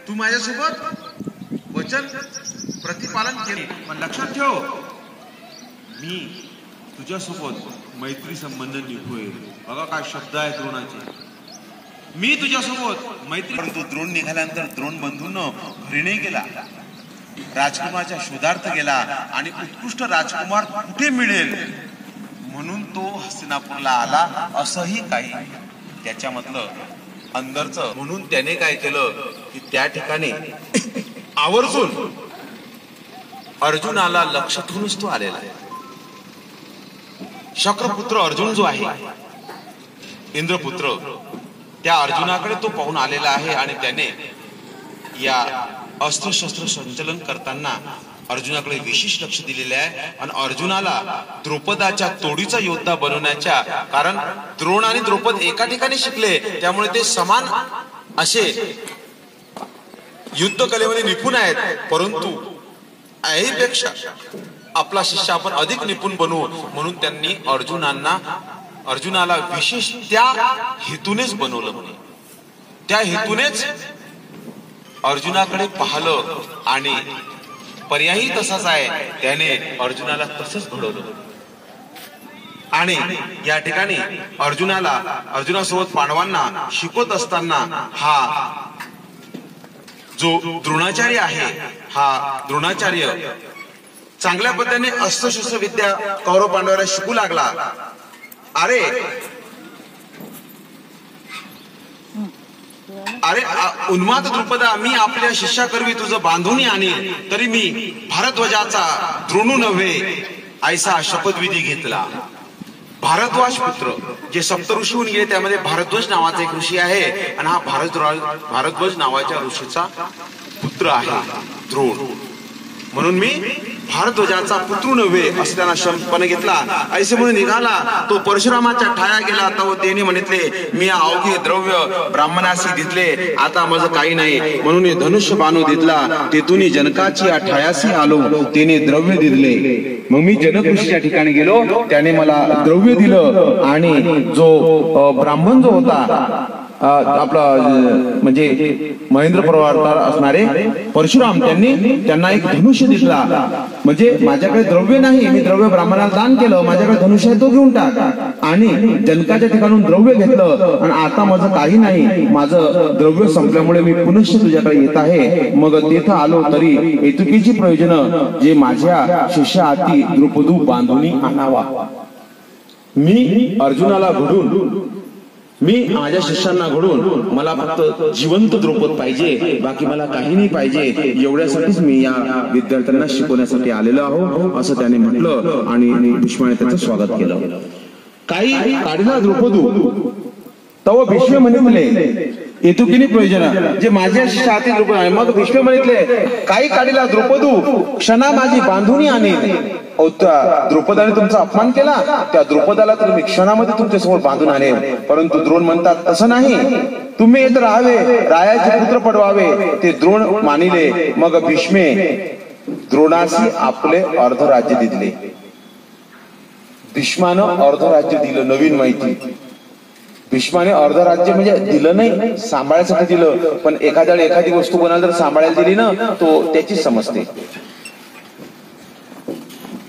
तू माझ्यासोबत वचन प्रतिपालन केले, पण लक्षात ठेव मी तुझ्यासोबत मैत्री संबंध निभवेल. बघा काय शब्द आहे द्रोणाचे. मी तुझ्यासोबत मैत्री. परंतु द्रोण निघाल्यानंतर द्रोण बंधूंनो घरी नाही गेला, राजकुमाराच्या शोधार्थ गेला आणि उत्कृष्ट राजकुमार कुठे मिळेल म्हणून तो हस्तिनापूरला आला असंही काही त्याच्यामधलं अंदरचं. म्हणून त्याने काय केलं की त्या ठिकाणी आवर्जून अर्जुनाला लक्ष ठेवूनच तो आलेला आहे. शक्रपुत्र अर्जुन जो आहे, इंद्रपुत्र, त्या अर्जुनाकडे तो पाहून आलेला आहे आणि त्याने या अस्त्रशस्त्र संचलन करताना अर्जुनाकडे विशेष लक्ष दिलेले आहे. आणि अर्जुनाला द्रौपदाच्या तोडीचा योद्धा बनवण्याच्या, कारण द्रोण आणि द्रौपद एका ठिकाणी शिकले त्यामुळे ते समान असे युद्ध कलेमध्ये निपुण आहेत, परंतु याहीपेक्षा आपला शिष्य आपण अधिक निपुण बनवू म्हणून त्यांनी अर्जुनाला विशेष त्या हेतूनेच बनवलं. म्हणे त्या हेतूनेच अर्जुनाकडे पाहिलं आणि पर्यायही तसाच आहे, त्याने अर्जुनाला तसंच घडवलं. आणि या ठिकाणी अर्जुनासोबत पांडवांना शिकवत असताना हा जो द्रोणाचार्य आहे, हा द्रोणाचार्य चांगल्या पद्धतीने अस्त्रशस्त्र विद्या कौरव पांडवांना शिकू लागला. अरे उन्माद द्रुपदा, मी आपल्या शिष्याकरवी तुझं बांधून आणीन, तरी मी भारद्वाजाचा द्रोणू नव्हे ऐसा शपथविधी घेतला. भारद्वाज पुत्र जे सप्त ऋषी होऊन गेले त्यामध्ये भारद्वाज नावाचा एक ऋषी आहे आणि हा भारद्वाज नावाच्या ऋषीचा पुत्र आहे द्रोण. म्हणून मी भारद्वाजाचा पुत्र नव्हे असं त्यांना शपथ घेतला. ऐसे म्हणून निघाला तो परशुरामाच्या ठाया गेला. तो त्याने म्हणितले, मी अवघे द्रव्य ब्राह्मणाशी दिसले, आता माझं काही नाही. म्हणून धनुष्य बाणू दिसला, तेथून जनकाची ठायासी आलो, त्याने द्रव्य दिले. मग मी जनक ऋषीच्या ठिकाणी गेलो, त्याने मला द्रव्य दिलं. आणि जो ब्राह्मण जो होता आपला म्हणजे महेंद्र प्रवर्तक असणारे परशुराम, त्यांना एक धनुष्य दिसला. म्हणजे माझ्याकडे द्रव्य नाही, मी द्रव्य ब्राह्मणाला दान केलं, माझ्याकडे धनुष्य आहे तो घेऊन टाक. आणि जनकाच्या ठिकाणून द्रव्य घेतलं आणि आता माझं काही नाही, माझं द्रव्य संपल्यामुळे मी पुनश्च तुझ्याकडे येत आहे. मग तिथं आलो तरी हेतुकीची प्रयोजन जे माझ्या शिष्या हाती द्रुपदू बांधून आणावा. मी अर्जुनाला घडून, मी माझ्या शिष्यांना घडून, मला फक्त जिवंत द्रौपद पाहिजे, बाकी मला काही नाही पाहिजे. एवढ्यासाठीच मी या विद्यार्थ्यांना शिकवण्यासाठी आलेलो आहो असं त्याने म्हटलं. आणि भीष्माने त्याचं स्वागत केलं. काही काढला द्रौपदू तव भीष्म म्हणितले हेतुकीनी प्रयोजन जे माझ्या शिष्य हाती द्रौपद आहे. मग भीष्म म्हणितले, काही काढला द्रौपदू क्षणा माझी बांधून आणेल. द्रौपदाने तुमचा अपमान केला, त्या द्रौपदाला तर मी क्षणामध्ये तुमच्या समोर बांधून आणेल. परंतु द्रोण म्हणतात, तसं नाही, तुम्ही येत राहावे, रायाचे पुत्र पडवावे. ते द्रोण मानिले. मग भीष्मे द्रोणासी आपले अर्ध राज्य दिले. भीष्मानं अर्ध राज्य दिलं. नवीन माहिती, भीष्माने अर्ध राज्य म्हणजे दिलं नाही, सांभाळायसाठी दिलं. पण एखाद्याला एखादी वस्तू कोणाला जर सांभाळायला दिली ना, तो त्याची समजते.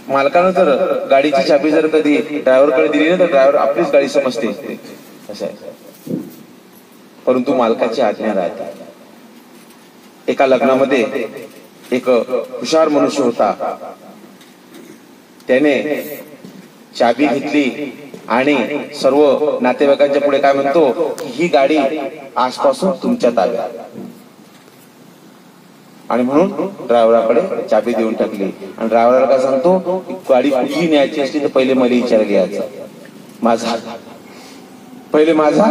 मालकानं जर गाडीची चाबी जर कधी ड्रायव्हरकडे दिली ना, तर ड्रायव्हर आपलीच गाडी समजते असं आहे. परंतु मालकाची आज्ञा राहते. एका लग्नामध्ये एक हुशार मनुष्य होता, त्याने चाबी घेतली आणि सर्व नातेवाईकांच्या पुढे काय म्हणतो, ही गाडी आजपासून तुमच्या ताब्यात. आणि म्हणून ड्रायव्हराकडे चाबी देऊन टाकली. आणि ड्रायव्हरला काय सांगतो, गाडी कुठली न्यायची असली तर पहिले मला विचार घ्यायचा, पहिले माझा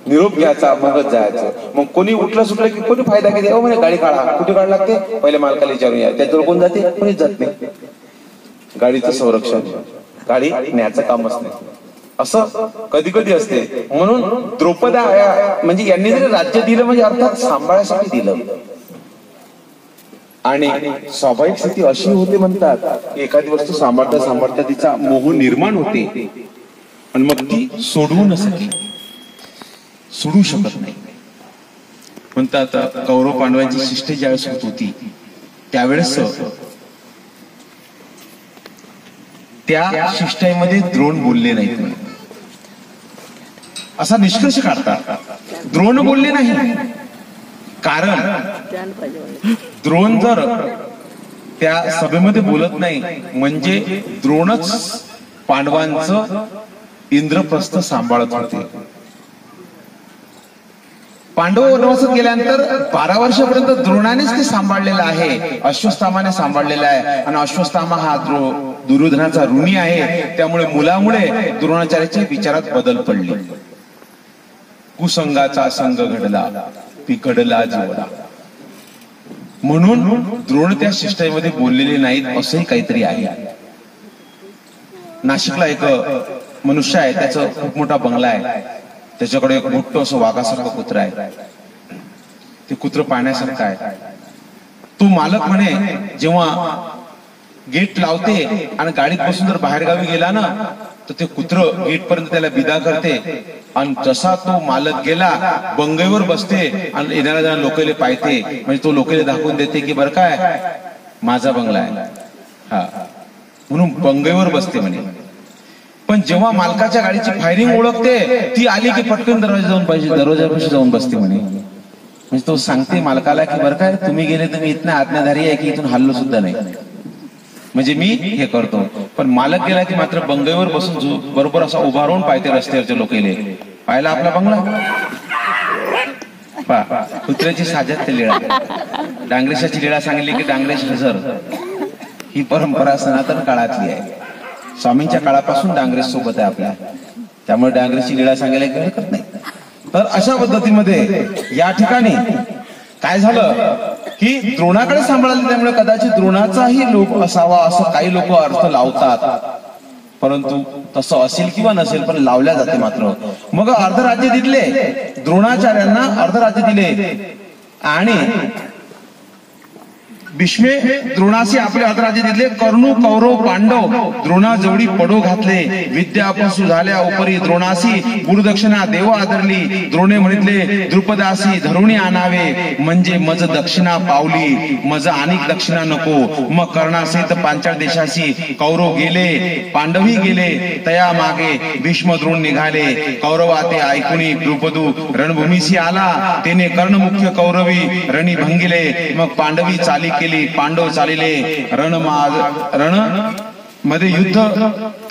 निरोप घ्यायचा, मगच जायचं. मग कोणी उठलं सुटलं की कोणी फायदा किती, म्हणे गाडी काढा, कुठे काढ लागते, पहिले मालकाला विचारून या. त्याच्यावर कोण जाते, कोणीच जात नाही. गाडीचं संरक्षण, गाडी न्यायचं कामच नाही, असं कधी कधी असते. म्हणून द्रौपदा म्हणजे यांनी जरी राज्य दिलं म्हणजे अर्थात सांभाळायसाठी दिलं. आणि स्वाभाविक स्थिती अशी होते म्हणतात, एखादी वस्तू सांभाळता सांभाळता तिचा मोह निर्माण होते आणि मग ती सोडू शकत नाही. म्हणतात कौरव पांडवांची शिष्ट ज्यावेळेस होत होती त्यावेळेस त्या शिष्टाईमध्ये द्रोण बोलले नाहीत असा निष्कर्ष काढतात. द्रोण बोलले नाही कारण द्रोण जर त्या सभेमध्ये बोलत नाही म्हणजे द्रोणच पांडवांचं इंद्रप्रस्थ सांभाळत होते. पांडव वनवासात गेल्यानंतर 12 वर्षापर्यंत द्रोणानेच ते सांभाळलेलं आहे, अश्वत्थामाने सांभाळलेलं आहे. आणि अश्वत्थामा हा दुर्योधनाचा ऋणी आहे. त्यामुळे मुलामुळे द्रोणाचार्याच्या विचारात बदल पडले. कुसंगाचा संग घडला पिकडला जीवला म्हणून द्रोण त्या शिष्टाईमध्ये बोललेले नाहीत असंही काहीतरी आहे. नाशिकला एक मनुष्य आहे, त्याचा खूप मोठा बंगला आहे. त्याच्याकडे एक मोठं असं वाघासारखं कुत्र आहे. ते कुत्र पाहण्यासारखं आहे. तो मालक म्हणे जेव्हा गेट लावते आणि गाडीत बसून जर बाहेर गावी गेला ना तर ते कुत्र गेट पर्यंत त्याला विदा करते. आणि जसा तो मालक गेला बंगईवर बसते आणि येणाऱ्या जण लोकांना पाहते. म्हणजे तो लोकांना दाखवून देते की बरं काय माझा बंगला आहे हा म्हणून बंगईवर बसते म्हणे. पण जेव्हा मालकाच्या गाडीची फायरिंग ओळखते ती आली की पटकन दरवाजापाशी जाऊन बसते म्हणे. म्हणजे तो सांगते मालकाला की बरं काय तुम्ही गेले तर मी इथनं आज्ञाधारी आहे की इथून हल्लो सुद्धा नाही म्हणजे मी हे करतो. पण मालक गेला की मात्र बंगईवर बसून बरोबर असा उभा राहून पाहते रस्त्यावरच्या लोकांना पाहिला आपला बंगला. कुत्र्याची साजात ते लीळा डांगरेशाची लीळा सांगितली की डांगरेश हजर ही परंपरा सनातन काळातली आहे. स्वामींच्या काळापासून डांगरेश सोबत आहे आपल्या. त्यामुळे डांगरेची लीळा सांगायला काही हरकत नाही. तर अशा पद्धतीमध्ये या ठिकाणी काय झालं की द्रोणाकडे सांभाळले त्यामुळे कदाचित द्रोणाचाही लोक असावा असं काही लोक अर्थ लावतात. परंतु तसं असेल किंवा नसेल पण लावल्या जाते मात्र. मग अर्धराज्य दिले द्रोणाचार्यांना, अर्धराज्य दिले आणि भीष्मे द्रोणासी आपले अर्धराज्य दिले. कर्णू कौरव पांडव द्रोणाजवळी पडो घातले. विद्या अपसू झाल्या उपरी द्रोणासी गुरुदक्षिणा देव आदरली. द्रोणे म्हणितले द्रुपदासी धरुणी आणावे म्हणजे मज दक्षिणा पावली मज अनेक दक्षिणा नको. मग कर्णासहित पांचाळ देशासी कौरव गेले पांडवही गेले. तया मागे भीष्म द्रोण निघाले. कौरवाते ऐकुणी द्रुपदू रणभूमीसी आला. तेने कर्णमुख्य कौरवी रणी भंगिले. मग पांडवी चाली केली पांडव चालिले. रण मध्ये युद्ध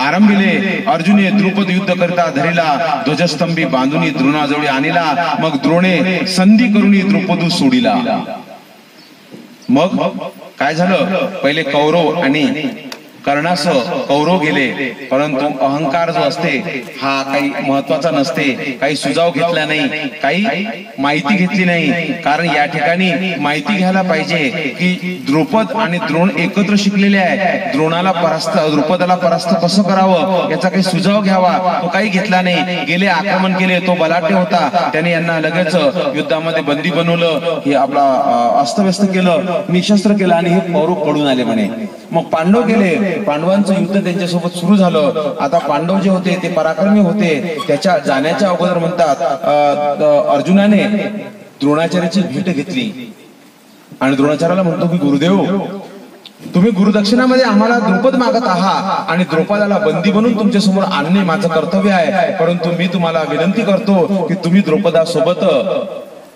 आरंभिले. अर्जुने द्रुपद युद्ध करता धरिला. ध्वजस्तंभी बांधुनी द्रोणाजवळी आणिला. मग द्रोणे संधी करुणी द्रुपदू सोडिला. मग काय झालं पहिले कौरव आणि कर्णासह कौरव गेले. परंतु अहंकार जो असते हा काही महत्वाचा नसते. काही सुझाव घेतला नाही, काही माहिती घेतली नाही. कारण या ठिकाणी माहिती घ्यायला पाहिजे की द्रुपद आणि द्रोण एकत्र शिकलेले आहे. द्रुपदाला परास्त कसं करावं याचा काही सुझाव घ्यावा तो काही घेतला नाही. गेले आक्रमण केले. तो बलाढ्य होता. त्याने यांना लगेच युद्धामध्ये बंदी बनवलं. हे आपला अस्तव्यस्त केलं, निशस्त्र केलं आणि हे कौरव पडून आले म्हणे. मग पांडव गेले. पांडवांचं युद्ध त्यांच्यासोबत सुरू झालं. आता पांडव जे होते ते पराक्रमी होते. त्याच्या जाण्याच्या अगोदर म्हणतात अर्जुनाने द्रोणाचार्याची भेट घेतली आणि द्रोणाचार्याला म्हणतो की गुरुदेव तुम्ही गुरुदक्षिणामध्ये आम्हाला द्रुपद मागत आहात आणि द्रुपदाला बंदी बनवून तुमच्या समोर आणणे माझं कर्तव्य आहे. परंतु मी तुम्हाला विनंती करतो की तुम्ही द्रुपदासोबत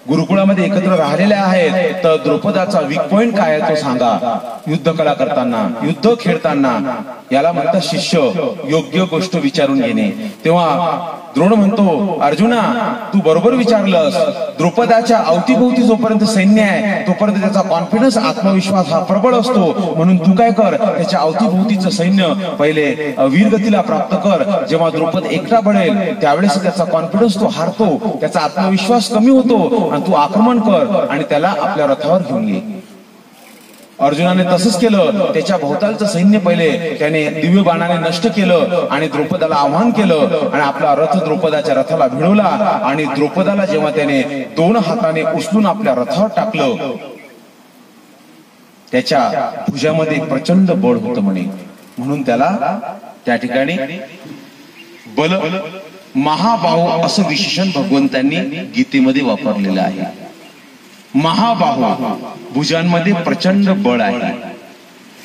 गुरुकुळामध्ये एकत्र राहिलेले आहेत. तर द्रुपदाचा वीक पॉइंट काय आहे तो सांगा. युद्ध कला करताना युद्ध खेळताना याला म्हणतात शिष्य योग्य गोष्ट विचारून घेणे. तेव्हा द्रोण म्हणतो अर्जुना तू बरोबर विचारलंस. द्रुपदाच्या अवतीभोवती जोपर्यंत सैन्य आहे तोपर्यंत त्याचा कॉन्फिडन्स आत्मविश्वास हा प्रबळ असतो. म्हणून तू काय कर त्याच्या अवतीभोवतीचं सैन्य पहिले वीरगतीला प्राप्त कर. जेव्हा द्रुपद एकटा बळेल त्यावेळेस त्याचा कॉन्फिडन्स तो हारतो, त्याचा आत्मविश्वास कमी होतो आणि तू आक्रमण कर आणि त्याला आपल्या रथावर घेऊन ये. अर्जुनाने तसंच केलं. त्याच्या भोवतालचं सैन्य पहिले त्याने दिव्य बाणाने नष्ट केलं आणि द्रुपदाला आव्हान केलं आणि आपला रथ द्रुपदाच्या रथाला भिडवला. आणि द्रुपदाला जेव्हा त्याने 2 हाताने उचलून आपल्या रथावर टाकलं त्याच्या भुजामध्ये प्रचंड बळ होतं म्हणे. म्हणून त्याला त्या ठिकाणी बल महाबाहू असं विशेषण भगवंतांनी गीतेमध्ये वापरलेलं आहे. महाबाहू, भुजांमध्ये प्रचंड बळ आहे,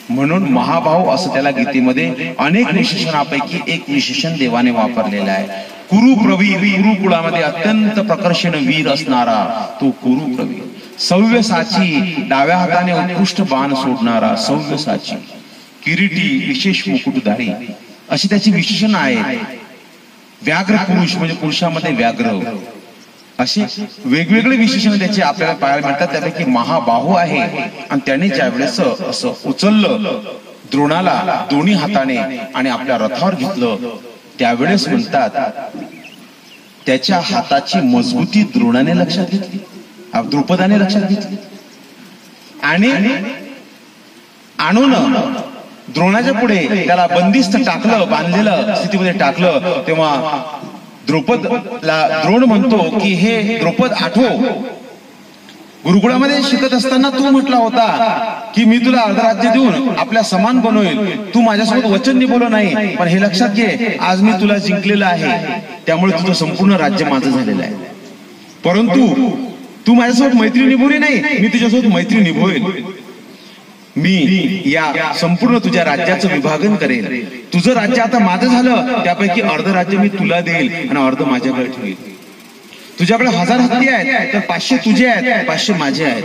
म्हणून महाबाहू असं त्याला गीतेमध्ये अनेक विशेषणापैकी एक विशेषण देवाने वापरलेलं आहे. कुरुप्रवीर, कुरुकुळामध्ये अत्यंत प्रकर्षण वीर असणारा तो कुरुप्रवीर. सव्यसाची, डाव्या हाताने उत्कृष्ट बाण सोडणारा सव्यसाची. किरीटी, विशेष मुकुटधारी, अशी त्याची विशेषण आहे. व्याघ्र पुरुष म्हणजे पुरुषामध्ये व्याघ्र, असे वेगवेगळे विशेषण त्याचे आपल्याला पाहायला मिळतात. त्यापैकी महाबाहू आहे. आणि त्याने ज्या वेळेस असं उचललं द्रोणाला दोन्ही हाताने आणि आपल्या रथावर घेतलं, त्यावेळेस म्हणतात त्याच्या हाताची मजबूती द्रोणाने लक्षात घेतली, द्रुपदाने लक्षात घेतली. आणि आणून द्रोणाच्या पुढे त्याला बंदिस्त टाकलं, बांधलेलं स्थितीमध्ये टाकलं. तेव्हा द्रुपदला द्रोण म्हणतो की हे द्रुपद आठव, गुरुकुळामध्ये शिकत असताना तू म्हटला होता की मी तुला अर्धराज्य देऊन आपल्या समान बनवेल, तू माझ्यासोबत वचन निभवलं नाही. पण हे लक्षात घे, आज मी तुला जिंकलेलं आहे, त्यामुळे तुझं संपूर्ण राज्य माझं झालेलं आहे. परंतु तू माझ्यासोबत मैत्री निभवली नाही, मी तुझ्यासोबत मैत्री निभवेल. मी या संपूर्ण तुझ्या राज्याचं विभागन करेल. तुझं राज्य आता माझं झालं, त्यापैकी अर्ध राज्य मी तुला देईल आणि अर्ध माझ्याकडे ठेवेल. तुझ्याकडे 1000 हत्ती आहेत तर 500 तुझे आहेत, 500 माझे आहेत.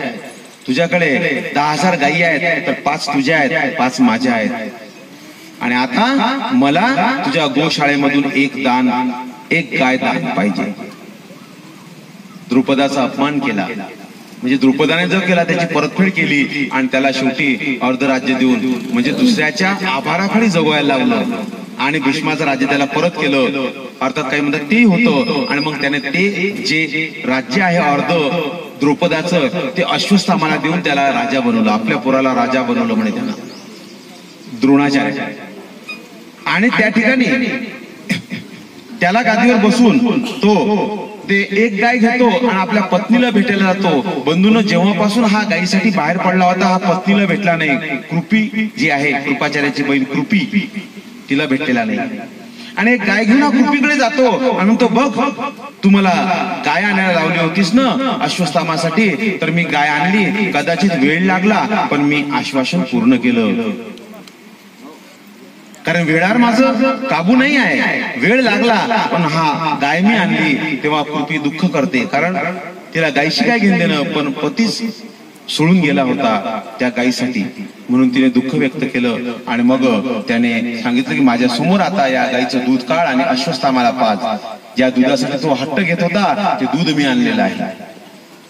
तुझ्याकडे 10,000 गायी आहेत तर 5 तुझ्या आहेत, 5 माझ्या आहेत. आणि आता मला तुझ्या गोशाळेमधून एक गाय दान पाहिजे. द्रुपदाचा अपमान केला, म्हणजे द्रुपदाने जो केला त्याची परतफेड केली आणि त्याला शेवटी अर्धराज्य देऊन म्हणजे दुसऱ्याच्या आभाराखाली जगवायला लावलं. आणि भीष्माचं राज्य त्याला परत केलं. अर्थात काही म्हणतात ते होतं. आणि मग त्याने ते जे राज्य आहे अर्ध द्रुपदाचं, ते अश्वत्थामाला देऊन त्याला राजा बनवलं, आपल्या पुराला राजा बनवलं म्हणे त्यांना द्रोणाचार्य. आणि त्या ठिकाणी त्याला गादीवर बसून तो ते एक गाय घेतो आणि आपल्या पत्नीला भेटायला जातो. बंधून जेव्हापासून हा गायीसाठी बाहेर पडला होता, हा पत्नीला भेटला नाही. कृपी जी आहे, कृपाचार्याची बहीण कृपी, तिला भेटलेला नाही. आणि एक गाय घेऊन हा कृपीकडे जातो आणि म्हणतो, बघ तू मला गाय आणायला लावली होतीस ना अश्वत्थामासाठी, तर मी गाय आणली. कदाचित वेळ लागला पण मी आश्वासन पूर्ण केलं, कारण वेळावर माझं काबू नाही आहे. वेळ लागला पण हा गाय मी आणली. तेव्हा कृपी दुःख करते, कारण तिला गायीशी काय घेऊन देणं, पण पतीच सोडून गेला होता त्या गायीसाठी, म्हणून तिने दुःख व्यक्त केलं. आणि मग त्याने सांगितलं की माझ्या समोर आता या गायीचं दूध काढ आणि अश्वत्थामाला पाज. ज्या दुधासाठी तो हट्ट घेत होता ते दूध मी आणलेलं आहे.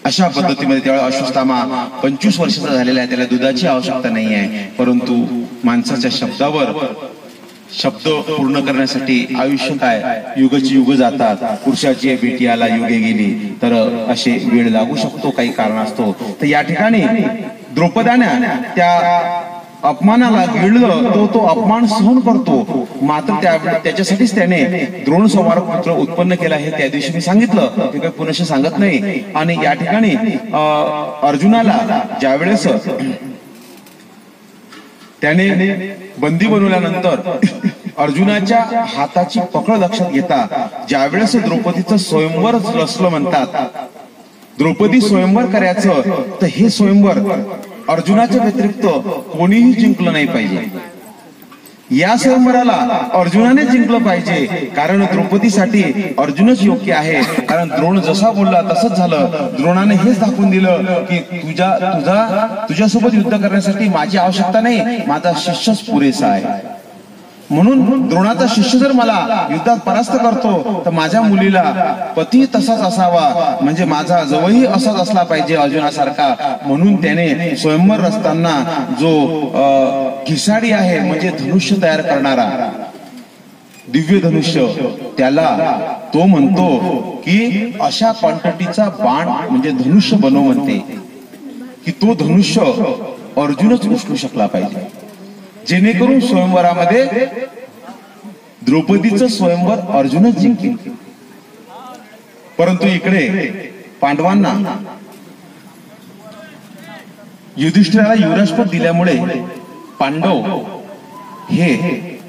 अशा पद्धतीमध्ये त्यावेळेला अश्वत्थामा 25 वर्षाचा झालेला आहे, त्याला दुधाची आवश्यकता नाही आहे. परंतु माणसाच्या शब्द पूर्ण करण्यासाठी आयुष्य काय, युगची युग जातात. पुरुषाची बेटी आला युगे गेली, तर असे वेळ लागू शकतो काही कारणास्तव. तर या ठिकाणी द्रौपदाने त्या अपमानाला गिळलं, तो अपमान सहन करतो. मात्र त्याच्यासाठीच त्याने द्रोण संवार पुत्र उत्पन्न केला हे त्या दिवशी मी सांगितलं, ते काही पुनश्च सांगत नाही. आणि या ठिकाणी अर्जुनाला ज्यावेळेस त्याने बंदी बनवल्यानंतर अर्जुनाच्या हाताची पकड लक्षात घेता ज्यावेळेस द्रौपदीचं स्वयंवर रचलं म्हणतात, द्रौपदी स्वयंवर करायचं, तर हे स्वयंवर अर्जुनाच्या व्यतिरिक्त कोणीही जिंकलं नाही पाहिजे. या स्वयंवराला अर्जुनाने जिंकलं पाहिजे, कारण द्रौपदीसाठी अर्जुनच योग्य आहे. कारण द्रोण जसा बोलला तसंच झालं. द्रोणाने हेच दाखवून दिलं की तुझ्यासोबत युद्ध करण्यासाठी माझी आवश्यकता नाही, माझा शिष्यच पुरेसा आहे. म्हणून द्रोणाचा शिष्य जर मला युद्धात परास्त करतो तर माझ्या मुलीला पती तसाच असावा, म्हणजे माझा जवळही असाच असला पाहिजे अर्जुनासारखा. म्हणून त्याने स्वयंवर रचताना जो घिसाडी आहे, म्हणजे धनुष्य तयार करणारा दिव्य धनुष्य, त्याला तो म्हणतो की अशा क्वांटिटीचा बाण म्हणजे धनुष्य बनव, म्हणते की तो धनुष्य अर्जुनच उचलू शकला पाहिजे, जेणेकरून स्वयंवरामध्ये द्रौपदीचं स्वयंवर अर्जुनच जिंकेल. परंतु इकडे पांडवांना युधिष्ठिराला युवराजपद दिल्यामुळे पांडव हे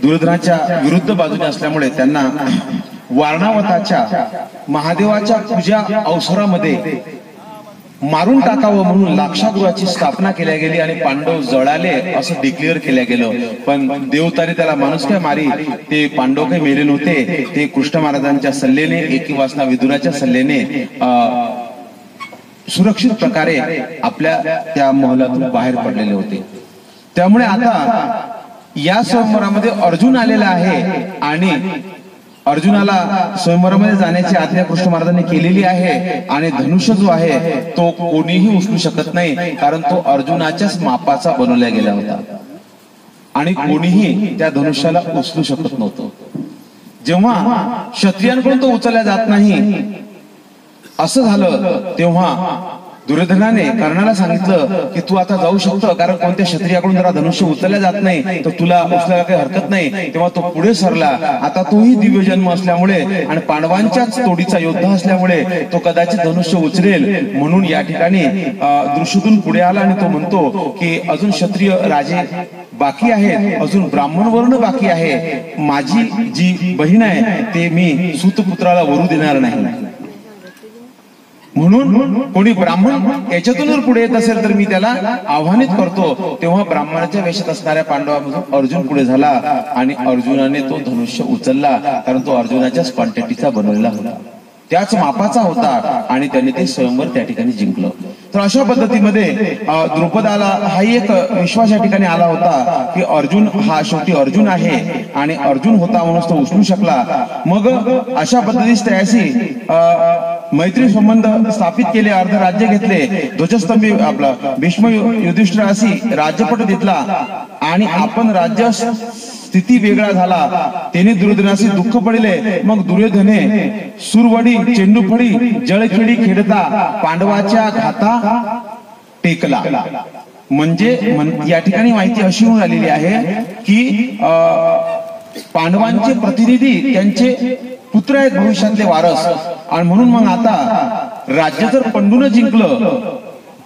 दुर्योधनाच्या विरुद्ध बाजूने असल्यामुळे त्यांना वारणावताच्या महादेवाच्या पूजा अवसरामध्ये मारून टाकावं म्हणून लाक्षागृहाची स्थापना केल्या गेली आणि पांडव जळाले असं डिक्लेअर केल्या गेलं. पण देवतारी त्याला माणूस काय मारी, ते पांडव काही मेले नव्हते. ते कृष्ण महाराजांच्या सल्ल्याने, एकी वासना विदुराच्या सल्ल्याने सुरक्षित प्रकारे आपल्या त्या महलातून बाहेर पडलेले होते. त्यामुळे आता या स्वयंवरामध्ये अर्जुन आलेला आहे आणि अर्जुनाला स्वयंवरामध्ये जाण्याची आज्ञा कृष्ण महाराजांनी केलेली आहे. आणि धनुष्य जो आहे तो कोणीही उचलू शकत नाही, कारण तो अर्जुनाच्याच मापाचा बनवला गेला होता आणि कोणीही त्या धनुष्याला उचलू शकत नव्हतं. जेव्हा क्षत्रियांकडून तो उचलला जात नाही असं झालं, तेव्हा दुर्योधनाने कर्णाला सांगितलं की तू आता जाऊ शकतो, कारण कोणत्या क्षत्रियाकडून जरा धनुष्य उचलल्या जात नाही तर तुला उचलायला काही हरकत नाही. तेव्हा तो पुढे सरला. आता तोही दिव्य जन्म असल्यामुळे आणि पांडवांच्याच तोडीचा योद्धा असल्यामुळे तो कदाचित धनुष्य उचलेल, म्हणून या ठिकाणी दृश्यातून पुढे आला आणि तो म्हणतो की अजून क्षत्रिय राजे बाकी आहेत, अजून ब्राह्मण वर्ण बाकी आहे. माझी जी बहीण आहे ते मी सूतपुत्राला वरू देणार नाही, म्हणून कोणी ब्राह्मण याच्यातून जर पुढे येत असेल तर मी त्याला आव्हानित करतो. तेव्हा ब्राह्मणाच्या वेशात असणाऱ्या पांडवामधून अर्जुन पुढे झाला आणि अर्जुनाने तो धनुष्य उचलला, कारण तो अर्जुनाच्याच क्वांटिटीचा बनवलेला होता, त्याच मापाचा होता आणि त्याने ते स्वयंवर त्या ठिकाणी जिंकलं. तर अशा पद्धतीमध्ये द्रुपदाला हाही एक विश्वास या ठिकाणी आला होता की अर्जुन हा शेवटी अर्जुन आहे आणि अर्जुन होता म्हणून तो उचलू शकला. मग अशा पद्धतीस त्याशी मैत्री संबंध स्थापित केले, अर्ध राज्य घेतले, ध्वजस्तंभी आपला भीष्म युधिष्ठिराशी राज्यपट घेतला आणि आपण राज्य स्थिती वेगळा झाला. त्याने दुर्योधनाशी दुःख पडले. मग दुर्योधने सुरवडी चेंडूफडी जळखेडी खेळता पांडवाच्या घाता टेकला. म्हणजे या ठिकाणी माहिती अशी होऊन आलेली आहे की पांडवांचे प्रतिनिधी त्यांचे पुत्र आहेत, भविष्यातले वारस. आणि म्हणून मग आता राज्य जर पंडून जिंकलं,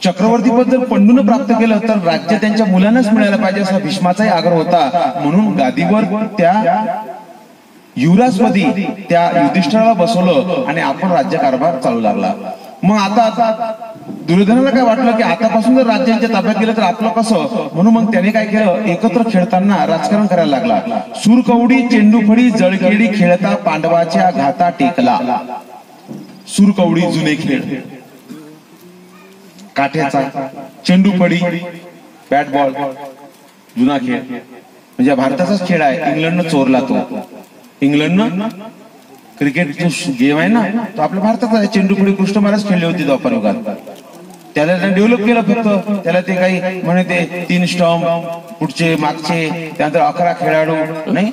चक्रवर्ती पद जर पंडून प्राप्त केलं तर राज्य त्यांच्या मुलांनाच मिळायला पाहिजे असा भीष्माचाही आग्रह होता. म्हणून गादीवर त्या युवराजपदी त्या युधिष्ठिराला बसवलं आणि आपण राज्यकारभार चालू लागला. मग आता दुर्योधनाला काय वाटलं की आतापासून जर राज्यांच्या ताब्यात गेलं तर आपलं कसं, म्हणून मग त्याने काय केलं, एकत्र खेळताना राजकारण करायला लागला. सुरकवडी चेंडूफडी जळखेडी खेळता पांडवाच्या घाता टेकला. सुरकवडी जुने खेळ, काठ्याचा, चेंडूफडी बॅट बॉल जुना खेळ, म्हणजे भारताचाच खेळ आहे. इंग्लंडनं चोरला तो. इंग्लंडनं क्रिकेट जो गेम आहे ना तो आपल्या भारतात आहे. चेंडूफडी कृष्ण महाराज खेळले होते द्वापर युगात. त्याला डेव्हलप केलं फक्त. त्याला ते काही म्हणे ते 3 स्टंप पुढचे मागचे, त्यानंतर 11 खेळाडू नाही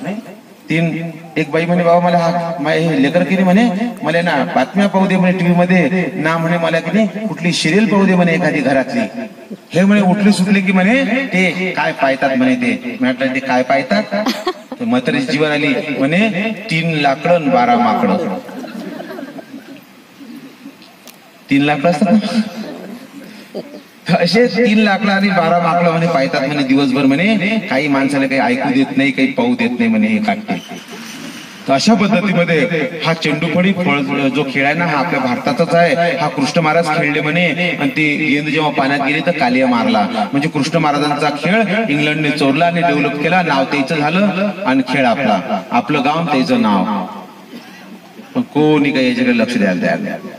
3. एक बाई म्हणे बाबा मला हा लेकर की म्हणे मला ना बातम्या पाहू दे म्हणे टीव्ही मध्ये ना, म्हणे मला की कुठली सिरियल पाहू दे म्हणे एखादी घरातली. हे म्हणे उठले सुटले की म्हणे ते काय पाहतात म्हणे. ते म्हटलं ते काय पाहतात, म्हातारी जीवन आली म्हणे 3 लाकडं 12 माकडं. 3 लाकडं असतात असे 3 लाकडं आणि 12 माकडं म्हणे पाहतात म्हणे दिवसभर. म्हणे काही माणसाला काही ऐकू देत नाही, काही पाहू देत नाही म्हणे हे काढते. तर अशा पद्धतीमध्ये हा चेंडूफडी जो खेळ आहे ना हा आपल्या भारताचाच आहे. हा कृष्ण महाराज खेळले म्हणे आणि ते गेंद जेव्हा पाण्यात गेली तर कालिया मारला. म्हणजे कृष्ण महाराजांचा खेळ इंग्लंडने चोरला आणि डेव्हलप केला. नाव त्याचं झालं आणि खेळ आपला, आपलं गाव त्याचं नाव. पण कोणी काही याच्याकडे लक्ष द्यायला तयार नाही.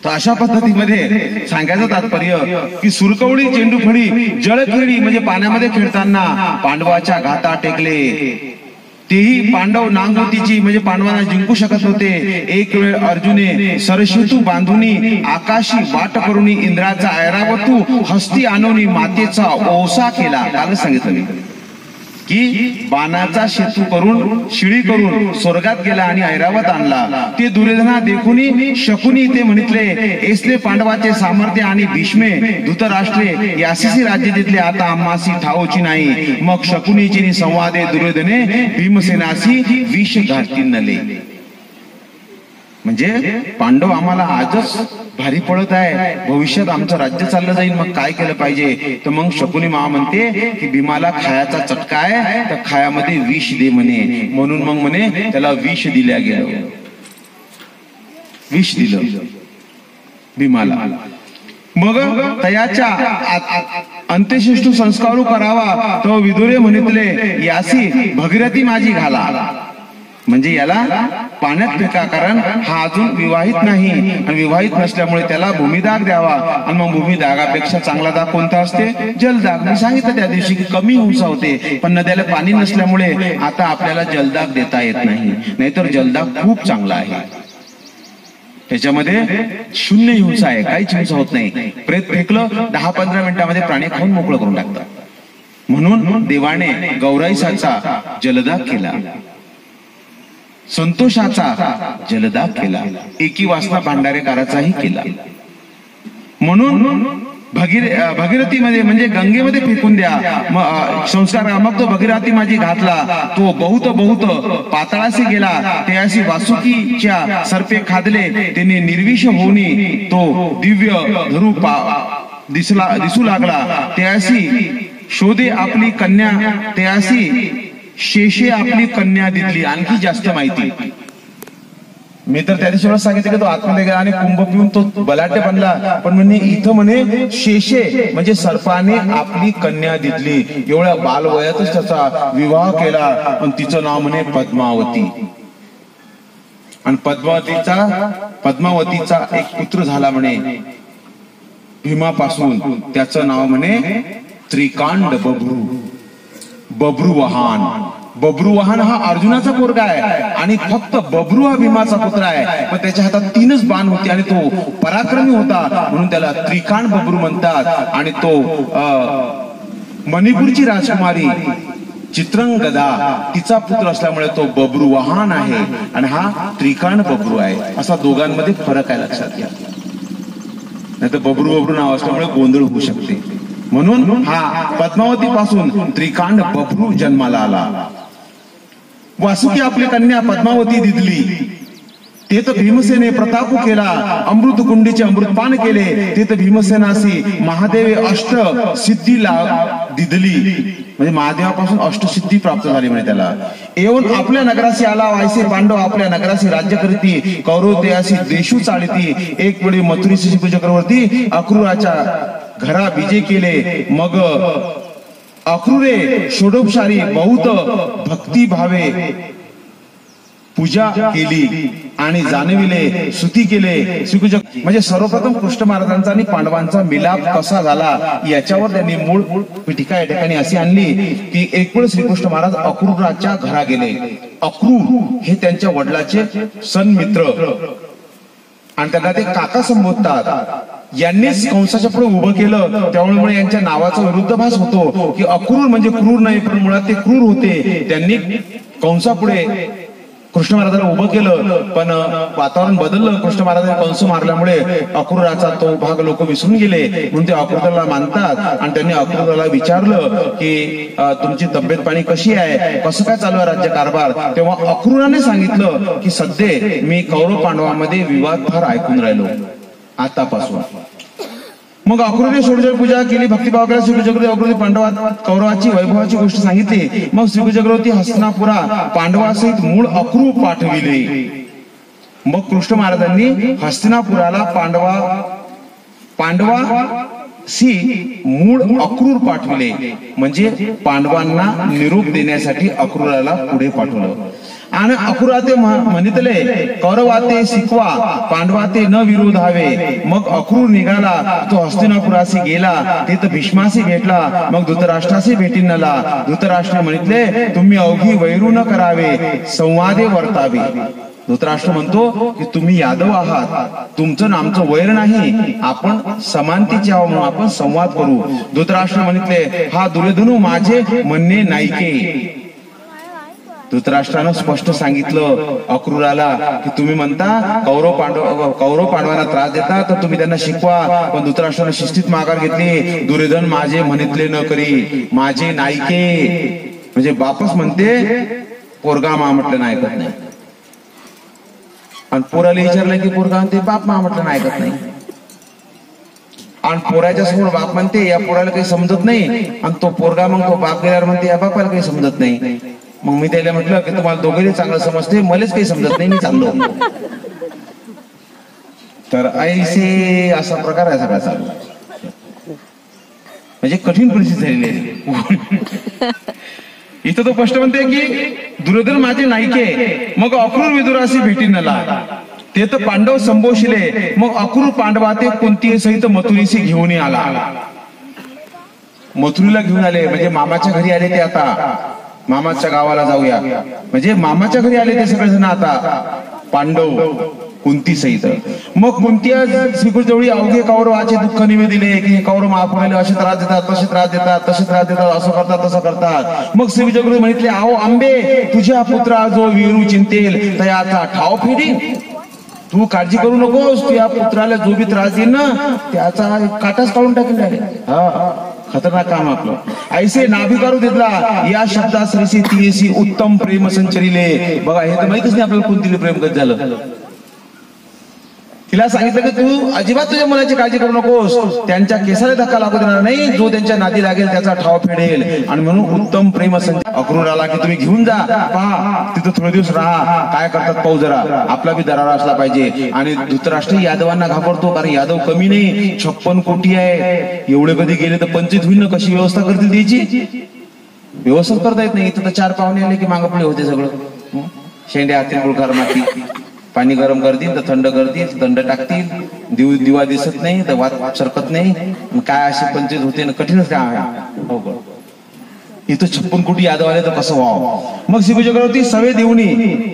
तर अशा पद्धतीमध्ये सांगायचं तात्पर्य की सुरकवडी चेंडूफडी जळखेडी म्हणजे पाण्यामध्ये खेळताना पांडवाच्या घाता टेकले. तेही पांडव नांगोतीची म्हणजे पांडवांना जिंकू शकत होते. एक वेळ अर्जुने सरसेतू बांधुनी आकाशी वाट करुनी इंद्राचा ऐरावतू हस्ती आणवणी मातेचा ओसा केला. कालच सांगितलं मी की बाणाचा सेतू करून शिळी करून स्वर्गात गेला आणि ऐरावत आणला. ते दुर्योधना देखुनी शकुनी ते म्हणितले एसले पांडवाचे सामर्थ्य आणि भीष्मे धृतराष्ट्रे यासीसी राज्य देतले आता आम्हासी ठाऊची नाही. मग शकुनीची संवादे दुर्योधने भीमसेनासी विष घातली नले. म्हणजे पांडव आम्हाला आजच भारी पडत आहे, भविष्यात आमचं राज्य चाललं जाईल, मग काय केलं पाहिजे. तर मग शकुनी मा म्हणते की भीमाला खायाचा चटका आहे तर खायामध्ये विष दे म्हणे. म्हणून मग म्हणे त्याला विष दिल्या गेलं, विष दिलं भीमाला. मग तयाच्या अंत्यशिष्टू संस्कारू करावा तो विदुरे म्हणितले यासी भगीरथी माझी घाला. म्हणजे याला पाण्यात फेका, कारण हा अजून विवाहित नाही आणि विवाहित नसल्यामुळे त्याला भूमिदाग द्यावा. आणि मग भूमिदागापेक्षा चांगला दाग कोणता असते? जलदाग. मी सांगितलं त्या दिवशी की कमी हिंसा होते, पण नद्याला पाणी नसल्यामुळे आता आपल्याला जलदाग देता येत नाही. नाहीतर जलदाग खूप चांगला आहे, त्याच्यामध्ये शून्य हिंसा आहे, काहीच हिंसा होत नाही. प्रेत फेकलं 10-15 मिनिटांमध्ये प्राणी खाऊन मोकळं करून टाकतात. म्हणून देवाने गौराईसाचा जलदाग केला, संतोषाचा जलदाग केला, एकी वासना भांडारेकाराचाही केला. म्हणून भगीरथीमध्ये म्हणजे गंगेमध्ये फेकून द्या संस्कार. मग तो भगीरथी माझी घातला, तो बहुत पातळाशी गेला, ते अशी वासुकीच्या सर्पे खादले, त्याने निर्विष होऊनी तो दिव्य धरू दिसू लागला. ते अशी शोधे आपली कन्या, ते अशी शेषे आपली कन्या दिली. आणखी जास्त माहिती मी तर त्या दिवशी सांगितलं की तो आतमध्ये गेला आणि कुंभ पिऊन तो बलाढ्य बनला. पण म्हणे इथं म्हणे शेषे म्हणजे सर्पाने आपली कन्या दिली. एवढ्या बालवयातच त्याचा विवाह केला आणि तिचं नाव म्हणे पद्मावती. आणि पद्मावतीचा एक पुत्र झाला म्हणे भीमापासून. त्याचं नाव म्हणे त्रिकांड बब्रू, बब्रुवाहन. बब्रुवाहन हा अर्जुनाचा पोरगा आहे आणि फक्त बब्रू हा भीमाचा पुत्र आहे. पण त्याच्या हातात 3च बाण होते आणि तो पराक्रमी होता, म्हणून त्याला त्रिकांड बब्रू म्हणतात. आणि तो मणिपूरची राजकुमारी चित्रंगदा तिचा पुत्र असल्यामुळे तो बब्रुवाहन आहे आणि हा त्रिकांड बब्रू आहे. असा दोघांमध्ये फरक आहे, लक्षात घ्या. नाही तर बब्रू नाव असल्यामुळे गोंधळ होऊ शकते. म्हणून हा पद्मावती पासून त्रिकांड बब्रू जन्माला आला. वासुकी आपली कन्या पद्मावती दिदली, ते तर भीमसेने प्रताप केला. अमृत कुंडीचे अमृतपान केले, ते तर भीमसेनासी महादेवे अष्ट सिद्धीला दिदली. म्हणजे महादेवापासून अष्टसिद्धी प्राप्त झाली म्हणे त्याला. येऊन आपल्या नगराशी आला वायसे पांडव, आपल्या नगराशी राज्य करीती. कौरव ते अशी देशू चाळती. एक वेळी मथुरीची चक्रवर्ती अक्रूराच्या घरा विजय केले. मग अक्रूरे षोडोपचारी बहुत भक्ती भावे पूजा केली आणि जाणविले स्तुती केले. म्हणजे सर्वप्रथम कृष्ण महाराजांचा आणि पांडवांचा मिलाप कसा झाला याच्यावर त्यांनी मूळ पीठिका या ठिकाणी अशी आणली की एक वेळ श्रीकृष्ण महाराज अक्रूराच्या घरा गेले. अक्रूर हे त्यांच्या वडिलाचे सन्मित्र आणि त्यांना ते काका संबोधतात. यांनीच कंसाच्या पुढे उभं केलं, त्यामुळे यांच्या नावाचा विरुद्धभास होतो की अक्रूर म्हणजे क्रूर नाही, पण मुळात ते क्रूर होते. त्यांनी कंसापुढे कृष्ण महाराजांना उभं केलं, पण वातावरण बदललं. कृष्ण महाराजांनी कंस मारल्यामुळे अक्रूराचा तो भाग लोक विसरून गेले, म्हणून ते अक्रूराला मानतात. आणि त्यांनी अक्रूराला विचारलं की तुमची तब्येत पाणी कशी आहे, कसं काय चालू आहे राज्य कारभार. तेव्हा अक्रूराने सांगितलं की सध्या मी कौरव पांडवांमध्ये विवाद फार ऐकून राहिलो आतापासून. मग अक्रूरने षोडशोपचार पूजा केली, भक्तिभाव केला. श्रीचक्रवर्ती अक्रूर पांडवात कौरवाची वैभवाची गोष्ट सांगितली. मग श्रीचक्रवर्ती हस्तिनापुरा पांडवासहित मूळ अक्रूर पाठविले. मग कृष्ण महाराजांनी हस्तिनापुराला पांडवासी मूळ अक्रूर पाठविले. म्हणजे पांडवांना निरोप देण्यासाठी अक्रूराला पुढे पाठवलं. आणि अक्रूराते म्हणितले कौरवाते शिकवा, पांडवाते न विरोधावे. मग अक्रूर निघाला, तो हस्तिनापुराशी गेला, तिथं भीष्माशी भेटला. मग धृतराष्ट्राशी भेटीनला. धृतराष्ट्र म्हणितले तुम्ही अवघी वैरू न करावे, संवादे वर्तावे. धृतराष्ट्र म्हणतो की तुम्ही यादव आहात, तुमचं आमचं वैर नाही, आपण समानतेचे आहोत, म्हणून आपण संवाद करू. धृतराष्ट्र म्हणितले हा दुर्योधनो माझे म्हणणे नाहीके. धृतराष्ट्रानं स्पष्ट सांगितलं अक्रूराला की तुम्ही म्हणता कौरव पांडवांना त्रास देता तर तुम्ही त्यांना शिकवा. पण धृतराष्ट्रानं शिस्तीत माघार घेतली. दुर्योधन माझे म्हणितले न करी, माझे नायके. म्हणजे बापच म्हणते पोरगा मा म्हटलं नाही ऐकत नाही, आणि पोराला विचारलं की पोरगा म्हणते बाप मा म्हटलं नाही ऐकत नाही. आणि पोराच्या समोर बाप म्हणते या पोराला काही समजत नाही, आणि तो पोरगा मग तो बाप गेल्यावर म्हणते या बापाला काही समजत नाही. मग मी त्याला म्हटलं की तुम्हाला दोघेही चांगलं समजते, मलाच काही समजत नाही, मी चाललो. तर ऐसे असा प्रकार आहे सगळा चालू, म्हणजे कठीण परिस्थिती झालेली आहे. इथं तो स्पष्ट म्हणते की दुर्योधन माझे नायके, मग अक्रूर विदुरासी भेटी नला, ते तर पांडव संभोशिले, मग अक्रूर पांडवा ते कुंती सहित मथुरीशी घेऊन आला. मथुरीला घेऊन आले म्हणजे मामाच्या घरी आले ते. आता मामाच्या गावाला जाऊया म्हणजे मामाच्या घरी आले ते सगळेजण आता पांडव कुंती सहित. मग कुंतीया श्रीकृष्णजवळी अवघे कौरवाचे दुःख निवेदिले की हे कौरव महापुराले असे त्रास देतात, तसे त्रास देतात, तसे त्रास देतात, असं करतात तसं करतात. मग श्रीकृष्ण म्हटले आओ आंबे, तुझ्या पुत्रा जो वीरू चिंतेल तयाचा ठाव फेडी. तू काळजी करू नकोस, तुझ्या पुत्राला जो बी त्रास देईल ना त्याचा काटाच काढून टाकेल. हा खतरनाक काम आपलं. ऐसे नाभिकारू देतला या शब्दात श्रीसी तियेसी उत्तम प्रेम संचरिले. बघा हे तर माहितच नाही आपल्याला कोणतीला प्रेम कधी झालं. तिला सांगितलं की तू अजिबात तुझ्या मुलाची काळजी करू नकोस, त्यांच्या केसाला धक्का लागू देणार नाही, जो त्यांच्या नादी लागेल त्याचा ठाव फेडेल. आणि म्हणून उत्तम प्रेम अक्रूराला की तुम्ही घेऊन जा, पहा तिथं थोडे दिवस राहा, काय करतात पाहू जरा, आपला बी दरारा असला पाहिजे. आणि धृतराष्ट्र यादवांना घाबरतो, कारण यादव कमी नाही, 56 कोटी आहे. एवढे कधी गेले तर 25 होईल ना, कशी व्यवस्था करतील त्याची? व्यवस्था करता येत नाही. इथं तर 4 पाहुणे आले की मागपले होते सगळं. शेंडे हाती गुळकार माती, पाणी गरम करतील तर थंड करतील, थंड टाकतील, दिवा दिसत नाही तर वात सरकत नाही, काय असे 25 होते ना, कठीणच काय आहे. इथं 56 कोटी यादव आले तर कसं व्हावं. मग श्रीकृष्ण सवे देऊनी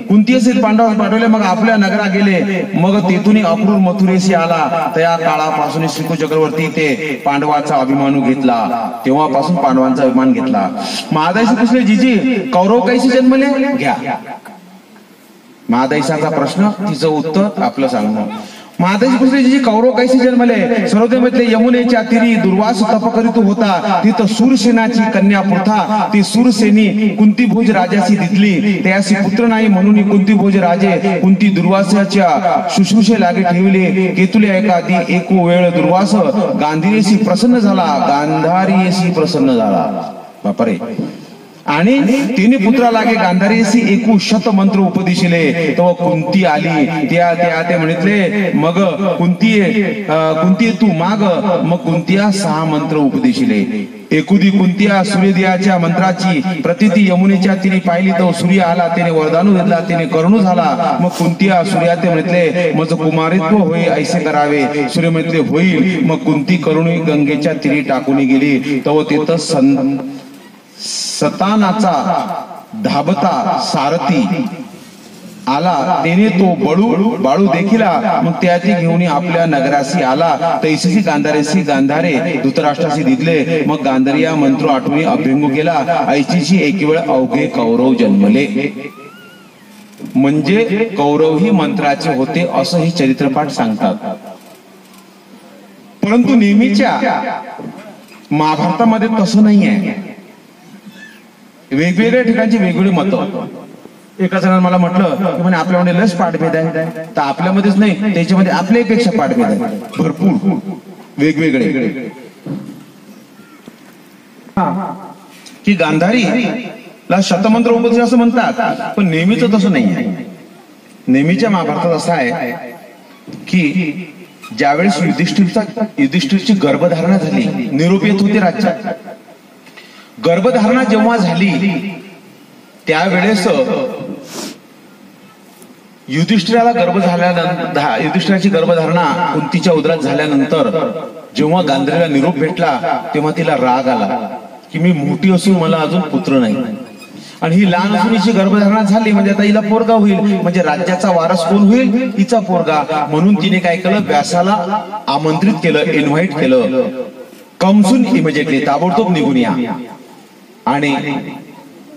कुंती असेल पांडव पाठवले, मग आपल्या नगरा गेले. मग तेथून अक्रूर मथुरेशी आला. त्या काळापासून श्रीकृष्ण चक्रवर्ती ते पांडवाचा अभिमान घेतला, तेव्हापासून पांडवांचा अभिमान घेतला. महादायशी पुसले जीजी कौरव कैसे जन्मले घ्या. महादायसाचा प्रश्न, तिचं उत्तर आपलं सांगणं. महादायशी पुसले जीजी कौरव कैसे जन्मले. सर्वते म्हटले यमुनेच्या तीरी दुर्वास तप करीत होता, तिथं सूरसेनाची कन्या पृथा, ती सूरसेनी कुंतीभोज राजाशी दिसली, त्याशी पुत्र नाही म्हणून कुंतीभोज राजे कुंती दुर्वासाच्या शुश्रूषे लागे ठेवले. केतुले एखादी एको वेळ दुर्वास गांधारीशी प्रसन्न झाला, गांधारीशी प्रसन्न झाला. बापरे. आणि तिने पुत्रा लागे गांधारीशी एकू शत मंत्र उपदेशिले. तो कुंती आली, त्या ते म्हणितले मग कुंती तू माग. मग कुंतिया 6 मंत्र उपदेशिले. एकुदी कुंतिया सूर्यदेवाच्या मंत्राची प्रतिती यमुनेच्या तिने पाहिली, तो सूर्य आला, तिने वरदानू घेतला, तिने करुणू झाला. मग कुंतिया सूर्या ते म्हणितले मज कुमारित्व होय ऐसे करावे. सूर्य म्हणितले होईल. मग कुंती करुणी गंगेच्या तिरी टाकून गेली. तो तिथं सतानाचा धाबता सारथी आला, त्याने तो बाळू देखिला. मग त्याची घेऊन आपल्या नगराशी आला. तैसीशी गांधारे धृतराष्ट्राशी दिसले. मग गांधारिया मंत्र आठवणी अभ्यंग केला. ऐशीशी एक वेळ अवघे कौरव जन्मले. म्हणजे कौरव ही मंत्राचे होते असं हे चरित्रपाठ सांगतात. परंतु नेहमीच्या महाभारतामध्ये तसं नाही आहे. वेगवेगळ्या ठिकाणची वेगवेगळी मतं. एका जणांना मला म्हटलं की म्हणे आपल्यामध्ये लस पाठभेद आहे, तर आपल्यामध्येच नाही त्याच्यामध्ये आपल्यापेक्षा पाठभेद आहे भरपूर वेगवेगळे. की गांधारीला शतमंत्र उपदेश असं म्हणतात, पण नेहमीच तसं नाही आहे. नेहमीच्या महाभारतात असं आहे की ज्यावेळेस युधिष्ठिरची गर्भधारणा झाली, निरोप येत होते राज्यात. गर्भधारणा जेव्हा झाली त्यावेळेस युधिष्ठिराची गर्भधारणा कुंतीच्या उदरात झाल्यानंतर जेव्हा गांधारीला निरोप भेटला तेव्हा तिला राग आला की मी मोठी असून मला अजून पुत्र नाही, आणि ही लहान असून हिची गर्भधारणा झाली म्हणजे आता हिला पोरगा होईल, म्हणजे राज्याचा वारस कोण होईल, हिचा पोरगा. म्हणून तिने काय केलं, व्यासाला आमंत्रित केलं, इन्व्हाइट केलं. कमसून इमिजिएटली ताबडतोब निघून या. आणि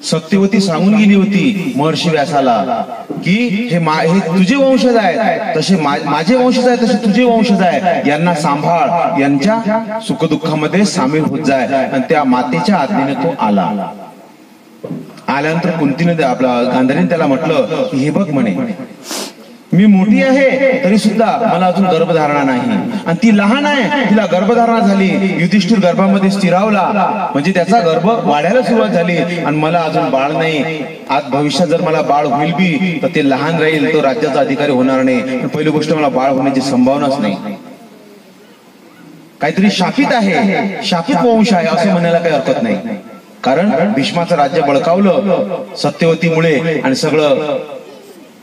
सत्यवती सांगून गेली होती महर्षी व्यासाला की हे तुझे वंशज आहेत, तसे माझे वंशज आहेत, तसे तुझे वंशज आहेत, यांना सांभाळ, यांच्या सुखदुःखामध्ये सामील होत जाय. आणि त्या मातेच्या आज्ञेने तो आला. आल्यानंतर कुंतीने आपला गांधारीने त्याला म्हटलं की हे बघ म्हणे मी मोठी आहे तरी सुद्धा मला अजून गर्भधारणा नाही, आणि ती लहान आहे, तिला गर्भधारणा झाली. युधिष्ठिर गर्भामध्ये स्थिरावला म्हणजे त्याचा गर्भ वाढायला सुरुवात झाली, आणि मला अजून बाळ नाही. आज भविष्यात जर मला बाळ होईल बी तर ते लहान राहील, तो राज्याचा अधिकारी होणार नाही. पहिली गोष्ट मला बाळ होण्याची संभावनाच नाही. काहीतरी शापित आहे, शापित वंश आहे असं म्हणायला काही हरकत नाही. कारण भीष्माचं राज्य बळकावलं सत्यवतीमुळे, आणि सगळं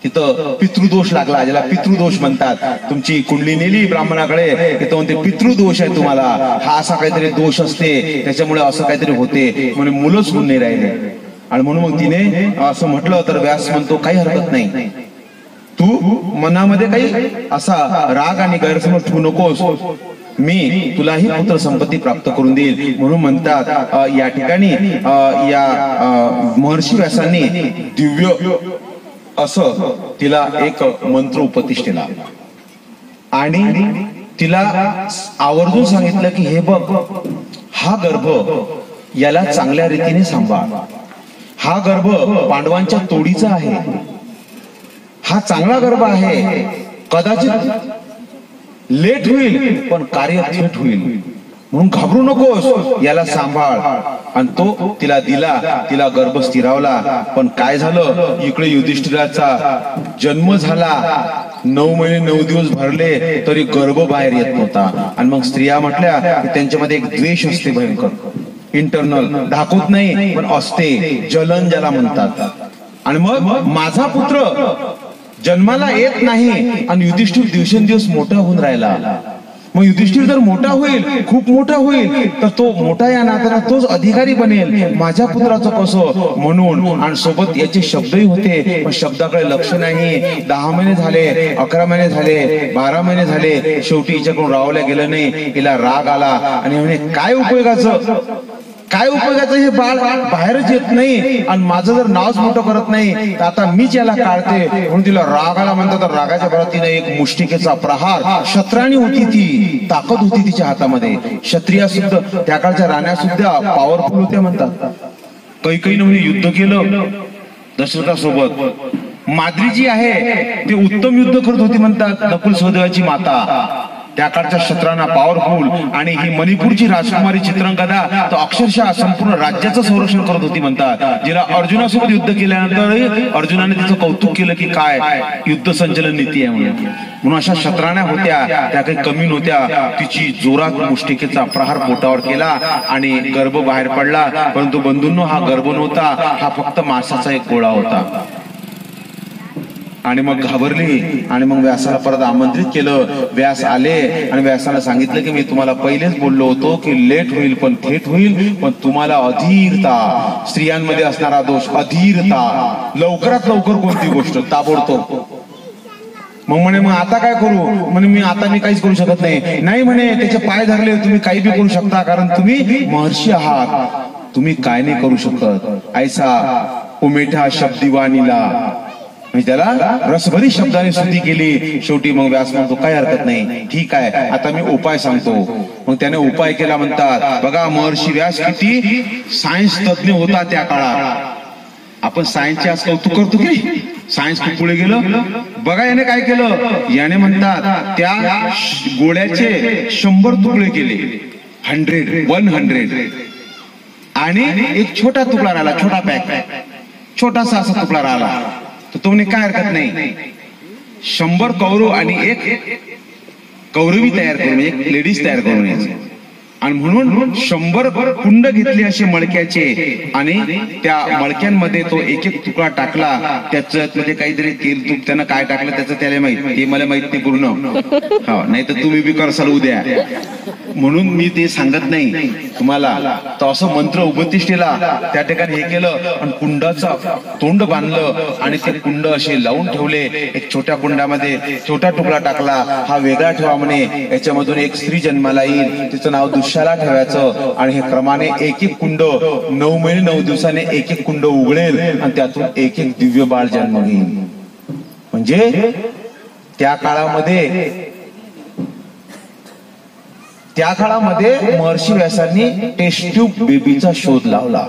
तिथं पितृदोष लागला, ज्याला पितृदोष म्हणतात. तुमची कुंडली नेली ब्राह्मणाकडे, तिथं म्हणते पितृदोष आहे तुम्हाला, हा असा काहीतरी दोष असते, त्याच्यामुळे असं काहीतरी होते, म्हणजे मुलंच होऊन नाही राहिले. आणि म्हणून मग तिने असं म्हटलं तर व्यास म्हणतो काही हरकत नाही, तू मनामध्ये काही असा राग आणि गैरसमज ठेवू नकोस, मी तुलाही पुत्र संपत्ती प्राप्त करून देईल. म्हणून म्हणतात या ठिकाणी या महर्षी व्यासांनी दिव्य असं तिला एक मंत्र उपदिष्टेला, आणि तिला आवर्जून सांगितलं की हे बघ, हा गर्भ याला चांगल्या रीतीने सांभाळ, हा गर्भ पांडवांच्या तोडीचा आहे, हा चांगला गर्भ आहे, कदाचित लेट होईल पण कार्य थेट होईल, म्हणून घाबरू नकोस, याला सांभाळ. आणि तो तिला दिला, तिला गर्भ स्थिरावला. पण काय झालं, इकडे युधिष्ठिराचा जन्म झाला, 9 महिने 9 दिवस भरले तरी गर्भ बाहेर येत नव्हता. आणि मग स्त्रिया म्हटल्या की त्यांच्यामध्ये एक द्वेष असते भयंकर, इंटरनल, दाखवत नाही पण असते, जलन ज्याला म्हणतात. आणि मग माझा पुत्र जन्माला येत नाही, आणि युधिष्ठिर दिवसेंदिवस मोठा होऊन राहिला. मग युधिष्ठिर जर मोठा होईल, खूप मोठा होईल, तर तो मोठा या नात्याने तोच अधिकारी बनेल, माझ्या पुत्राचं कसं म्हणून. आणि सोबत याचे शब्दही होते, पण शब्दाकडे लक्ष नाही. 10 महिने झाले, 11 महिने झाले, 12 महिने झाले, शेवटी हिच्याकडून रावल्या गेलं नाही. हिला राग आला आणि म्हणे काय उपयोगाचं, काय उपयोगाचं, हे बाळ बाहेरच येत नाही, आणि माझं जर नावच मोठं करत नाही तर आता मीच याला काढते. म्हणून तिला राग आला. म्हणतात तर रागाच्या भरात तिने एक मुष्टिकेचा प्रहार, शस्त्राणी होती, ती ताकद होती तिच्या हातामध्ये. क्षत्रिया सुद्धा, त्या काळच्या राण्या सुद्धा पॉवरफुल होत्या म्हणतात. कैकेयीने म्हणजे युद्ध केलं दशरथासोबत. माद्री जी आहे ते उत्तम युद्ध करत होती म्हणतात, नकुल सहदेवाची माता, त्या काळच्या शस्त्रांना पॉवरफुल. आणि ही मणिपूरची राजकुमारी चित्रंगदा तर अक्षरशः संपूर्ण राज्याचं संरक्षण करत होती म्हणतात, जिला अर्जुनासोबत युद्ध केल्यानंतर अर्जुनाने तिचं कौतुक केलं की काय युद्ध संचलन नीती आहे म्हणून. म्हणून अशा शस्त्राण्या होत्या, त्या काही कमी नव्हत्या. तिची जोरात मुष्टिकेचा प्रहार पोटावर केला आणि गर्भ बाहेर पडला. परंतु बंधूंनो, हा गर्भ नव्हता, हा फक्त मांसाचा एक गोळा होता. आणि मग घाबरली, आणि मग व्यासाला परत आमंत्रित केलं. व्यास आले आणि व्यासाला सांगितलं की मी तुम्हाला पहिलेच बोललो होतो की लेट होईल पण थेट होईल, पण तुम्हाला अधीरता, स्त्रियांमध्ये असणारा दोष अधीरता, लवकरात लवकर कोणती गोष्ट ताबडतोब. मग म्हणे मग आता काय करू, म्हणे मी काहीच करू शकत नाही. नाही म्हणे, त्याचे पाय धरले, तुम्ही काही बी करू शकता, कारण तुम्ही महर्षी आहात, तुम्ही काय नाही करू शकत. ऐसा उमेठा शब्दिवानीला, त्याला रसभरी शब्दाने स्तुती केली. शेवटी मग व्यास म्हणतो काय हरकत नाही, ठीक आहे, आता मी उपाय सांगतो. मग त्याने उपाय केला म्हणतात. बघा, महर्षी व्यास किती सायन्स तज्ञ होता त्या काळात. आपण सायन्सचे आज कौतुक करतो की सायन्स खूप पुढे गेलं. बघा याने काय केलं, याने म्हणतात त्या गोळ्याचे 100 तुकडे केले, 100 आणि एक छोटा तुकडा राहिला, छोटा पॅक, छोटासा असा तुकडा राहिला. तर तो म्हणे काय हरकत नाही, 100 कौरव आणि एक कौरवी तयार करून, एक लेडीज तयार करून यायचं. आणि म्हणून 100 कुंड घेतले असे मळक्याचे, आणि त्या मळक्यांमध्ये तो एक एक तुकडा टाकला. त्याच्यात मध्ये काहीतरी तेल तूप त्यानं काय टाकलं त्याचं त्याला माहित, ते मला माहित नाही पूर्ण, नाही तर तुम्ही बी करसाल उद्या, म्हणून मी ते सांगत नाही तुम्हाला. तर असं मंत्र उपदिष्टेला त्या ठिकाणी हे केलं, आणि कुंडाचं तोंड बांधलं आणि ते कुंड असे लावून ठेवले. एक छोट्या कुंडामध्ये छोटा तुकडा टाकला, हा वेगळा ठेवा म्हणे, याच्यामधून एक स्त्री जन्माला येईल, तिचं नाव दुष्याला ठेवायचं. आणि हे क्रमाने एक एक कुंड 9 महिने 9 दिवसाने एक एक कुंड उघडेल, आणि त्यातून एक एक दिव्य बाळ जन्म घेईल. म्हणजे त्या काळामध्ये महर्षी व्यासांनी टेस्ट ट्यूब बेबीचा शोध लावला.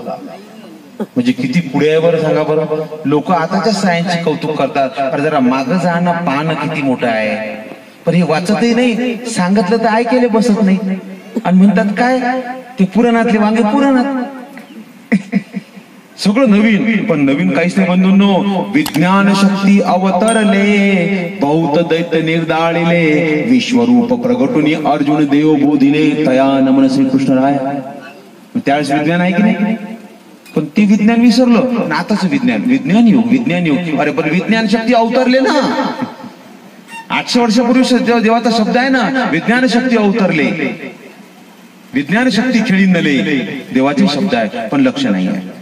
म्हणजे किती पुढे आहे बरं, सांगा बरं. लोक आताच्या सायन्सचे कौतुक करतात, अरे जरा मागं जाणं पान किती मोठं आहे. पण हे वाचतही नाही, सांगितलं तर ऐकायला बसत नाही. आणि म्हणतात काय ते पुराणातले वांगे पुराणात. सगळं नवीन, पण नवीन काहीच नाही बंधूंनो. विज्ञान शक्ती अवतरले, बहुत दैत्य निर्दाळिले, विश्वरूप प्रगटुनी अर्जुन देव बोधिले, तया नमन श्रीकृष्ण राय. त्यावेळेस विज्ञान आहे की नाही, पण ते विज्ञान विसरलं. आताच विज्ञान युग. अरे पण विज्ञान शक्ती अवतरले ना. 800 वर्षापूर्वी देवाचा शब्द आहे ना, विज्ञान शक्ती अवतरले, विज्ञान शक्ती खेळी नले, देवाचे शब्द आहे, पण लक्ष नाही आहे.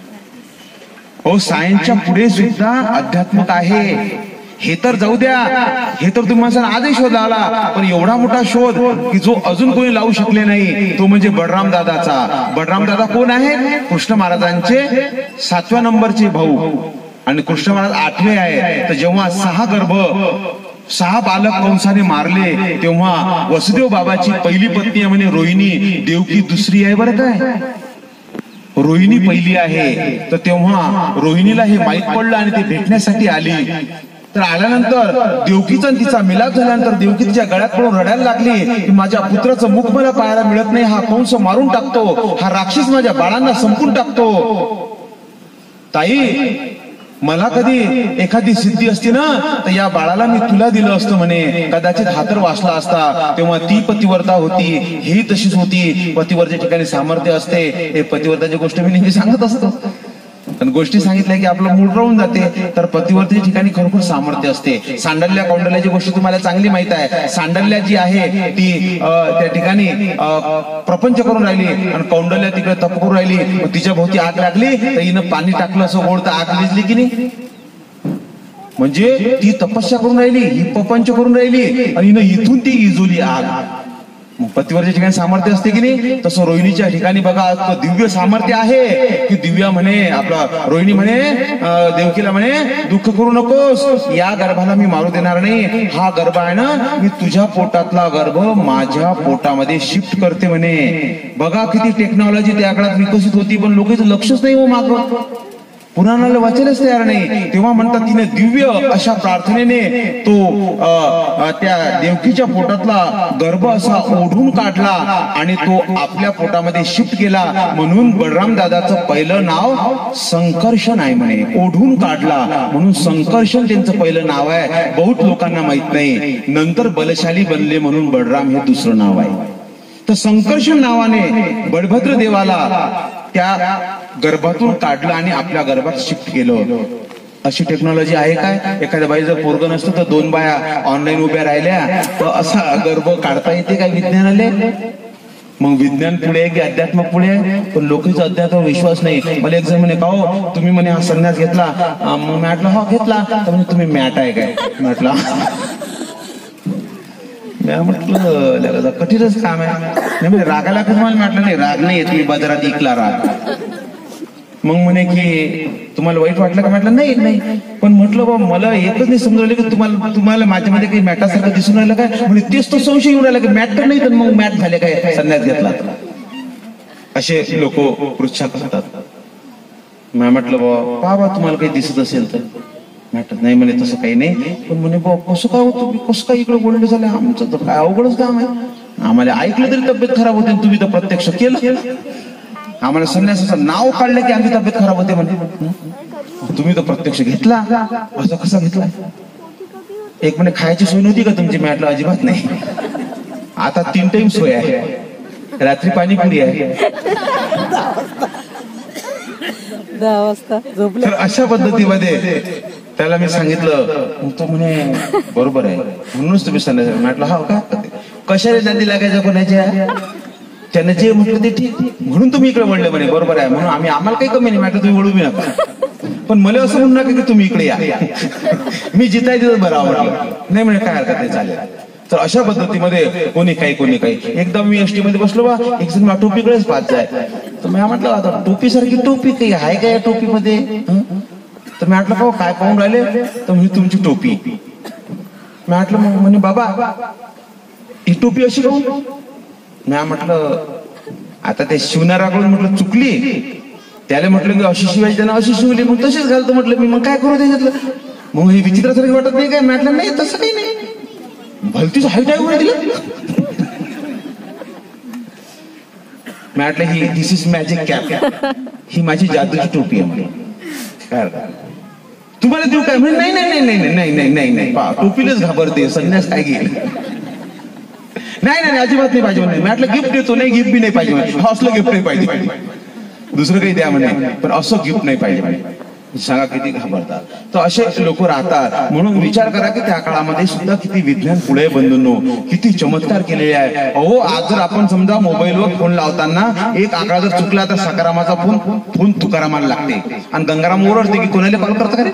हो, सायन्सच्या पुढे सुद्धा अध्यात्मक आहे. हे तर जाऊ द्या, हे तर तुम्ही माणसाला आजही शोध लावला, पण एवढा मोठा शोध की जो अजून कोणी लावू शकले नाही, तो म्हणजे बळराम दादाचा. बळराम दादा कोण आहे? कृष्ण महाराजांचे 7व्या नंबरचे भाऊ, आणि कृष्ण महाराज 8वे आहे. तर जेव्हा 6 बालक कंसाने मारले, तेव्हा वसुदेव बाबाची पहिली पत्नी आहे म्हणे रोहिणी, देवकी दुसरी आहे बरं काय, रोहिणी पहिली आहे. तर तेव्हा रोहिणीला हे माहित पडलं आणि ती भेटण्यासाठी आली. तर आल्यानंतर देवकीचा तिचा मिलाप झाल्यानंतर देवकी तिच्या गळ्यात पडून रडायला लागली की माझ्या पुत्राचं मुख मला पाहायला मिळत नाही, हा कंस मारून टाकतो, हा राक्षस माझ्या बाळांना संपून टाकतो. ताई, मला कधी एखादी सिद्धी असती ना, तर या बाळाला मी तुला दिलं असतं म्हणे, कदाचित हा तर वाचला असता. तेव्हा ती पतिव्रता होती, ही तशीच होती. पतिव्रतेच्या ठिकाणी सामर्थ्य असते. हे पतिव्रताची गोष्ट मी नेहमी सांगत असतो. पण गोष्टी सांगितल्या की आपलं मूड राहून जाते. तर पतिव्रतेच्या ठिकाणी खरोखर सामर्थ्य असते. सांडल्या कौंडल्याची गोष्ट तुम्हाला चांगली माहित आहे. सांडल्या जी आहे ती त्या ठिकाणी प्रपंच करून राहिली, आणि कौंडल्या तिकडे तप करून राहिली. तिच्या भोवती आग लागली, तर हिनं पाणी टाकलं असं गोड, तर आग विजली की नाही. म्हणजे ती तपस्या करून राहिली, ही प्रपंच करून राहिली, आणि हिनं इथून ती इजवली आग. पतिव्रतेच्या ठिकाणी सामर्थ्य असते की नाही, तसं रोहिणीच्या ठिकाणी बघा दिव्य सामर्थ्य आहे. की दिव्या म्हणे, आपला रोहिणी म्हणे देवकीला म्हणे, दुःख करू नकोस, या गर्भाला मी मारू देणार नाही. हा गर्भ आहे ना, मी तुझ्या पोटातला गर्भ माझ्या पोटामध्ये शिफ्ट करते म्हणे. बघा किती टेक्नॉलॉजी त्या काळात विकसित होती, पण लोकांचं लक्षच नाही हो मागं, पुराणाला वाचायलाच तयार नाही. तेव्हा म्हणतात तिने दिव्य अशा प्रार्थनेने तो त्या देवकीच्या पोटातला गर्भ असा ओढून काढला आणि तो आपल्या पोटामध्ये शिफ्ट केला. म्हणून बळराम दादाचं पहिलं नाव संकर्षण आहे म्हणे, ओढून काढला म्हणून संकर्षण त्यांचं पहिलं नाव आहे. बहुत लोकांना माहित नाही. नंतर बलशाली बनले म्हणून बळराम हे दुसरं नाव आहे. तर संकर्षण नावाने बळभद्र देवाला त्या गर्भातून काढलं आणि आपल्या गर्भात शिफ्ट केलं. अशी टेक्नॉलॉजी आहे काय? एखाद्या बाई जर पोरगं नसतं तर 2 बाया ऑनलाईन उभ्या राहिल्या तर असा गर्भ काढता येते काय विज्ञानाले? मग विज्ञान पुढे आहे की अध्यात्म पुढे आहे? पण लोकांचा अध्यात्मावर विश्वास नाही. मला एक जण म्हणे, का हो तुम्ही म्हणे हा संन्यास घेतला? मग म्हटलं हो घेतला. तर म्हणे तुम्ही मॅट आहे काय? म्हटलं म्हटलं कठीणच काम आहे. म्हणजे रागाला तुम्हाला म्हटलं नाही, राग नाही, तुम्ही बाजारात इकला राग. मग म्हणे की तुम्हाला वाईट वाटलं का? म्हटलं नाही नाही, पण म्हटलं बा मला एकच नाही समजलं की तुम्हाला माझ्यामध्ये काही मॅटासारखं दिसून राहिलं काय? म्हणजे तेच तो संशय येऊन राहिला की मॅट तर नाही, तर मग मॅट झाले काय संन्यास घेतला? असे लोक पृच्छा करतात. मी म्हटलं बाबा तुम्हाला काही दिसत असेल तर? म्हटलं नाही म्हणे तसं काही नाही. पण म्हणे बाबा कसं काय होतं, कसं काय इकडे बोलले झालं? आमचं तर काय अवघडच काम आहे. आम्हाला ऐकलं तरी तब्येत खराब होते, तुम्ही तर प्रत्यक्ष केलं. आम्हाला संन्यासाचं नाव काढलं की आमची तब्येत खराब होते म्हणजे. तुम्ही तर प्रत्यक्ष घेतला, असं कसा घेतला? एक म्हणे खायची सोय नव्हती का तुमची? म्हटलं अजिबात नाही, आता 3 टाइम सोय आहे, रात्री पाणीपुरी आहे. 10 वाजता झोपलं. तर अशा पद्धतीमध्ये त्याला मी सांगितलं. तो म्हणे बरोबर आहे, म्हणूनच तुम्ही संन्यास. म्हटलं हा का? कशाला नांदी लागायचं कोणाच्या? त्याने जे म्हटलं ते ठीक, म्हणून तुम्ही इकडे वळले म्हणे. बरोबर आहे, म्हणून आम्हाला काही कमी नाही. म्हटलं तुम्ही वळू बी नका, पण मला असं म्हणू नका की तुम्ही इकडे या. मी जिथं तिथं बरं आवडलं नाही म्हणे, काय हरकत नाही, चालेल. तर अशा पद्धतीमध्ये कोणी काही. एकदा मी एसटी मध्ये बसलो बा, एक जण टोपीकडेच पाहत जाय. तर मी म्हटलं आता टोपी सारखी टोपी काही आहे का या टोपीमध्ये? तर मी म्हटलं काय पाहून राहिले? तर म्हणजे तुमची टोपी. मी म्हटलं मग म्हणे बाबा ही टोपी अशी काहून? मी म्हटलं आता ते शिवणाराकडून म्हटलं चुकली, त्याला म्हटलं की अशी शिवायची, त्यांना अशी शिवली, मग तशीच घालतो म्हटलं मी, मग काय करू त्याच्यातलं, मग हे विचित्रासारखं वाटत नाही काय? म्हटलं नाही तसं काही नाही, भलतीच हाईट आहे वगैरे दिलं. म्हटलं ही दिस इज मॅजिक कॅप, ही माझी जादूची टोपी आहे म्हणे. तुम्हाला देऊ काय? म्हणे नाही नाही नाही नाही नाही नाही नाही नाही, टोपीलाच घाबरते, संन्यास काय घेईल. नाही नाही अजिबात नाही पाहिजे म्हणे. म्हटलं गिफ्ट देतो, नाही गिफ्ट बी नाही पाहिजे म्हणे. असलं गिफ्ट नाही पाहिजे, दुसरं काही द्या म्हणे, पण असं गिफ्ट नाही पाहिजे म्हणे. सांगा किती घाबरतात. तर असे लोक राहतात. म्हणून विचार करा की त्या काळामध्ये सुद्धा किती विज्ञान पुढे बंधूंनो, किती चमत्कार केलेले आहे. अहो आज जर आपण समजा मोबाईलवर फोन लावताना एक आकडा जर चुकला तर सकारामाचा फोन तुकारामाला लागते आणि गंगाराम ओरडते की कोणाला कॉल करता का रे.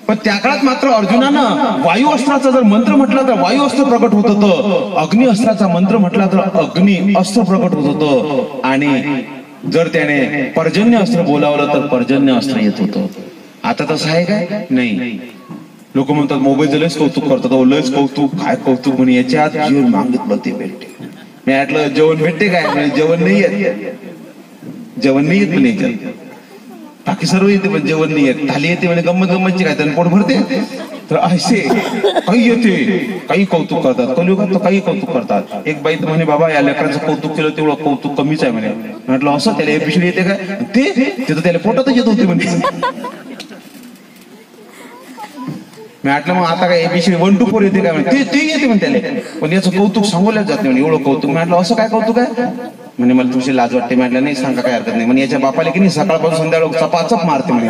पण त्या काळात मात्र अर्जुनानं वायू अस्त्राचा जर मंत्र म्हटला तर वायू अस्त्र प्रकट होत होतं, अग्नि अस्त्राचा मंत्र म्हटला तर अग्नि अस्त्र प्रकट होत होतं, आणि जर त्याने पर्जन्य अस्त्र बोलावलं तर पर्जन्य अस्त्र येत होतं. आता तसं आहे काय? नाही. लोक म्हणतात मोबाईलचं लयच कौतुक करतात, लयच कौतुक, काय कौतुक म्हणे, याच्यात जेवण मागितलं ते भेटते. मी म्हटलं जेवण भेटते काय? म्हणजे जेवण नाही येत, जेवण नाही येत पण याच्यात, बाकी सर्व येते पण जेवण नाही येत. थाली येते म्हणजे गंमत गंमतची काय, त्यानं पोट भरते. तर असे काही येते, काही कौतुक करतात, कलियुगात तर काही कौतुक करतात. एक बाई तर म्हणे बाबा या लेकराचं कौतुक केलं तेवढं कौतुक कमीच आहे म्हणे. म्हटलं असं, त्याला एपिसोड येते काय? ते तर त्याला पोटातच येत होते म्हणजे. मी म्हटलं मग आता काय एबीसी 1 to 4 येते काय? ते येते म्हणे त्याला, पण याचं कौतुक सांगवल्याच जात नाही म्हणे, एवढं कौतुक. म्हटलं असं काय कौतुक आहे म्हणे, मला तुमची लाज वाटते. म्हटलं नाही सांगा काय हरकत नाही म्हणे. याच्या बापाला की नाही सकाळपासून संध्याकाळ चपाचप मारते म्हणे.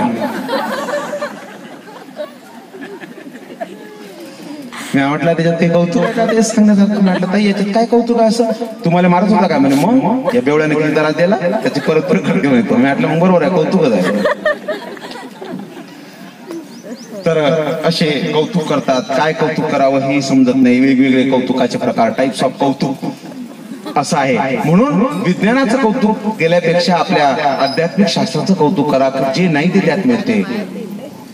मी म्हटलं त्याच्यात ते कौतुक आहे सांगण्यासारखं. म्हटलं ताई याच्यात काय कौतुक आहे असं, तुम्हाला मारत होता काय म्हणे. मग या बेवड्याने किती त्रास दिला, त्याची परत करते म्हणे. मी म्हटलं मग बरोबर आहे, कौतुकच आहे. तर असे कौतुक करतात. काय कौतुक करावं हे समजत नाही. वेगवेगळे कौतुकाचे प्रकार, टाइप्स ऑफ कौतुक असं आहे. म्हणून विज्ञानाचं कौतुक केल्यापेक्षा आपल्या आध्यात्मिक शास्त्राचं कौतुक करा, जे नाही ते त्यात मिळते.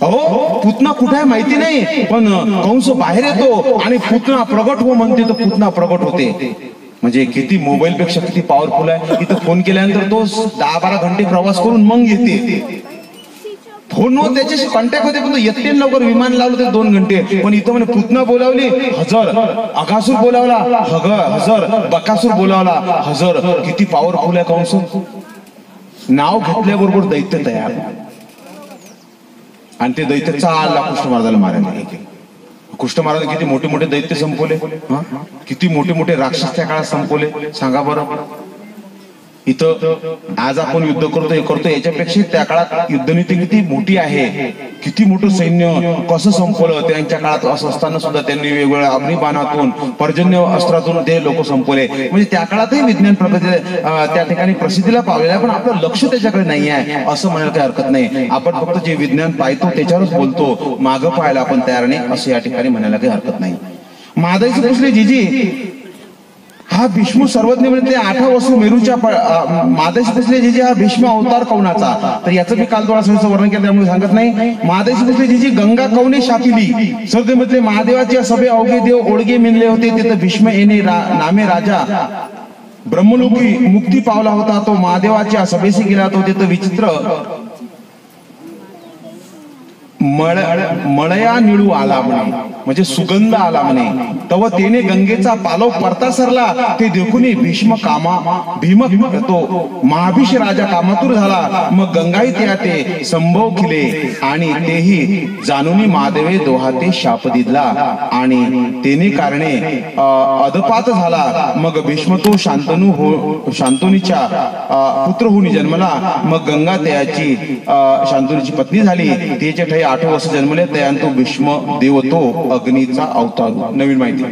अहो पुतना कुठे आहे माहिती नाही, पण कंस बाहेर येतो आणि पुतना प्रगट हो म्हणते तर पुतना प्रगट होते. म्हणजे किती मोबाईल पेक्षा किती पॉवरफुल आहे. इथं फोन केल्यानंतर तो 10-12 घंटे प्रवास करून मग येते. फोनवर त्याच्याशी कॉन्टॅक्ट होते, पण येते लवकर. विमान लावलं तर 2 घंटे. पण इथं म्हणे पुतना बोलावली हजर, अगासूर बोलावला हजर, बकासूर बोलावला हजर. किती पॉवरफुल आहे कंस. नाव घेतल्याबरोबर दैत्य तयार, आणि ते दैत्य चालला कृष्ण महाराजाला मारायला. कृष्ण महाराज किती मोठे मोठे दैत्य संपवले, किती मोठे मोठे राक्षस त्या काळात संपवले. सांगा बरं. इथं आज आपण युद्ध करतो याच्यापेक्षा त्या काळात युद्धनीती किती मोठी आहे, किती मोठं सैन्य कसं संपवलं. त्यांच्या काळात असं असताना सुद्धा त्यांनी वेगवेगळ्या अग्निबाणातून, पर्जन्य अस्त्रातून ते लोक संपवले. म्हणजे त्या काळातही विज्ञान प्रगती त्या ठिकाणी प्रसिद्धीला पावलेला आहे, पण आपलं लक्ष त्याच्याकडे नाही आहे असं म्हणायला काही हरकत नाही. आपण फक्त जे विज्ञान पाहतो त्याच्यावरच बोलतो, मागं पाहायला आपण तयार नाही असं या ठिकाणी म्हणायला काही हरकत नाही. महादाईचे प्रश्न जीजी हा भीष्म सर्वज्ञ म्हणजे 8 वसू मेरूच्या मादेश बसले जी हा भीष्म अवतार कौनाचा. तर याचं मी काल थोडा वर्णन केलं त्यामुळे सांगत नाही. मादेश बसले जी गंगा कौने शापिली सर्वमध्ये महादेवाच्या सभे अवघे देव ओळगे मिनले होते. तिथं भीष्म येणे नामे राजा ब्रह्मलोकी मुक्ती पावला होता. तो महादेवाच्या सभेशी गेला. तो तिथं विचित्र मळया निळू आला म्हणे, म्हणजे सुगंध आला म्हणे. तव तेने गंगेचा पालव परता सरला. ते देखून भीष्म तो महाभीष राजा कामातूर झाला. मग गंगाई ते संभव केले आणि तेही जाणून महादेवे दोहाते शाप दिला आणि तेने कारणे अदपात झाला. मग भीष्म तो शांतनुच्या पुत्र होऊन जन्मला. मग गंगा त्याची शांतनुची पत्नी झाली. त्याचे ठाई 8 वर्ष जन्मले. तो भीष्म देव तो अग्नीचा अवतार. नवीन माहिती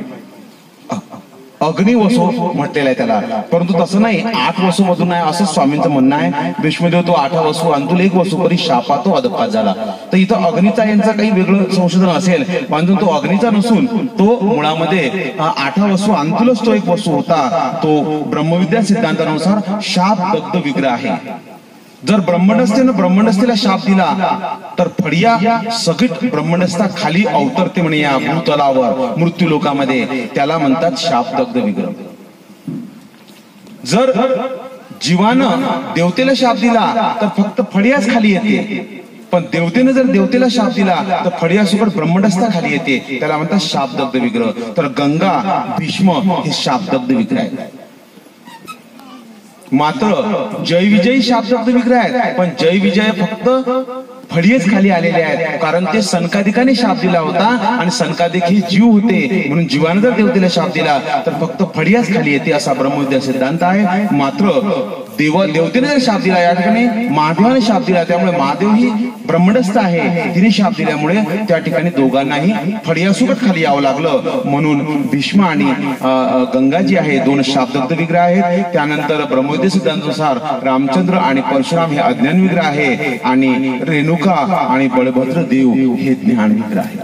अग्निवसू म्हटलेला आहे त्याला, परंतु तसं नाही. 8 वसू मधून नाही असं स्वामींचं म्हणणं आहे. भीष्मदेव तो 8 वसू आणि तुला 1 वसू परी शापा तो अदपात झाला. तर इथं अग्नीचा यांचं काही वेगळं संशोधन असेल, परंतु तो अग्नीचा नसून तो मुळामध्ये 8 वसू अंतुलच तो 1 वसू होता. तो ब्रह्मविद्या सिद्धांतानुसार शाप दग्ध विग्रह आहे. जर ब्रह्मणस्थेनं ब्रह्मणस्थेला शाप दिला तर फडिया सगळीत ब्रह्मणस्था खाली अवतरते म्हणे या भूतलावर मृत्यू लोकामध्ये. त्याला म्हणतात शापदग्ध विग्रह. जर जीवानं देवतेला शाप दिला तर फक्त फडियाच खाली येते, पण देवतेने जर देवतेला शाप दिला तर फडियासोबत ब्रह्मडस्था खाली येते, त्याला म्हणतात शापदग्ध विग्रह. तर गंगा भीष्म हे शापदग्ध विग्रह आहेत. मात्र जय विजयी शापदग्ध विग्रह आहेत, पण जय विजय फक्त फडियेच खाली आलेले आहेत, कारण ते सनकादिकाने शाप दिला होता आणि सनकादिक हे जीव होते, म्हणून जीवाने जर देवतेला शाप दिला तर फक्त फडियाच खाली येते असा ब्रह्मविद्या सिद्धांत आहे. मात्र देवतेने जर शाप दिला, या ठिकाणी महादेवाने शाप दिला, त्यामुळे महादेव ही ब्रह्मडस्थ आहे, तिने शाप दिल्यामुळे त्या ठिकाणी दोघांनाही फडियासोबत खाली यावं लागलं. म्हणून भीष्म आणि गंगा जी आहे दोन शापदग्ध विग्रह आहेत. त्यानंतर ब्रह्मविद्या सिद्धांतानुसार रामचंद्र आणि परशुराम हे अज्ञान विग्रह आहे आणि रेणुका आणि बळभद्र देव हे ज्ञान विग्रह आहेत.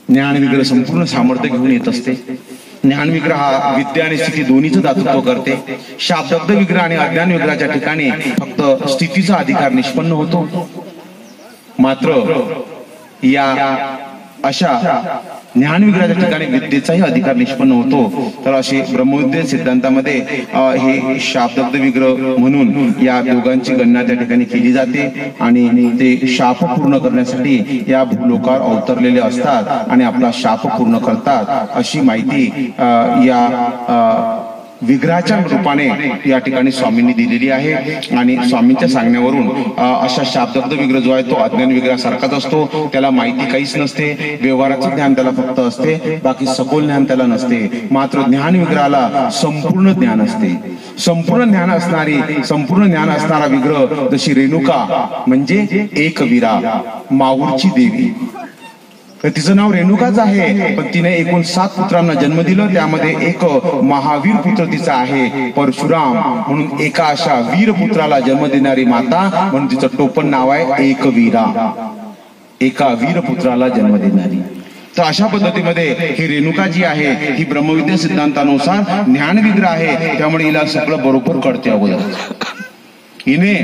ज्ञान विग्रह संपूर्ण सामर्थ्य घेऊन येत असते. ज्ञान विग्रह हा विद्या आणि स्थिती दोन्हीचं दातृत्व करते. शाब्दग्ध विग्रह आणि अज्ञान विग्रहाच्या ठिकाणी फक्त स्थितीचा अधिकार निष्पन्न होतो. मात्र या अशा ज्ञान विग्रहाच्या ठिकाणी विद्येचाही अधिकार निष्पन्न होतो. तर असे ब्रह्मविद्या सिद्धांतामध्ये हे शाब्दग्ध विग्रह म्हणून या दोघांची गणना त्या ठिकाणी केली जाते आणि ते शाप पूर्ण करण्यासाठी या भूलोकावर अवतरलेले असतात आणि आपला शाप पूर्ण करतात अशी माहिती या विग्रहाच्या रूपाने या ठिकाणी स्वामींनी दिलेली आहे. आणि स्वामींच्या सांगण्यावरून अशा शाब्दग्ध विग्रह जो आहे तो अज्ञान विग्रहासारखाच असतो. त्याला माहिती काहीच नसते, व्यवहाराचं ज्ञान त्याला फक्त असते, बाकी सखोल ज्ञान त्याला नसते. मात्र ज्ञान विग्रहाला संपूर्ण ज्ञान असते. संपूर्ण ज्ञान असणारा विग्रह जशी रेणुका म्हणजे एकवीरा, माहूरची देवी, तर तिचं नाव रेणुकाच आहे, पण तिने एकूण 7 पुत्रांना जन्म दिला. त्यामध्ये एक महावीर पुत्र तिचा आहे परशुराम, म्हणून एका अशा वीर पुत्राला जन्म देणारी माता, म्हणून तिचं टोपण नाव आहे एकवीरा, एका वीर पुत्राला जन्म देणारी. तर अशा पद्धतीमध्ये ही रेणुका जी आहे ही ब्रह्मविद्या सिद्धांतानुसार ज्ञान विग्रह आहे, त्यामुळे हिला सगळं बरोबर कळते. अगोदर हिने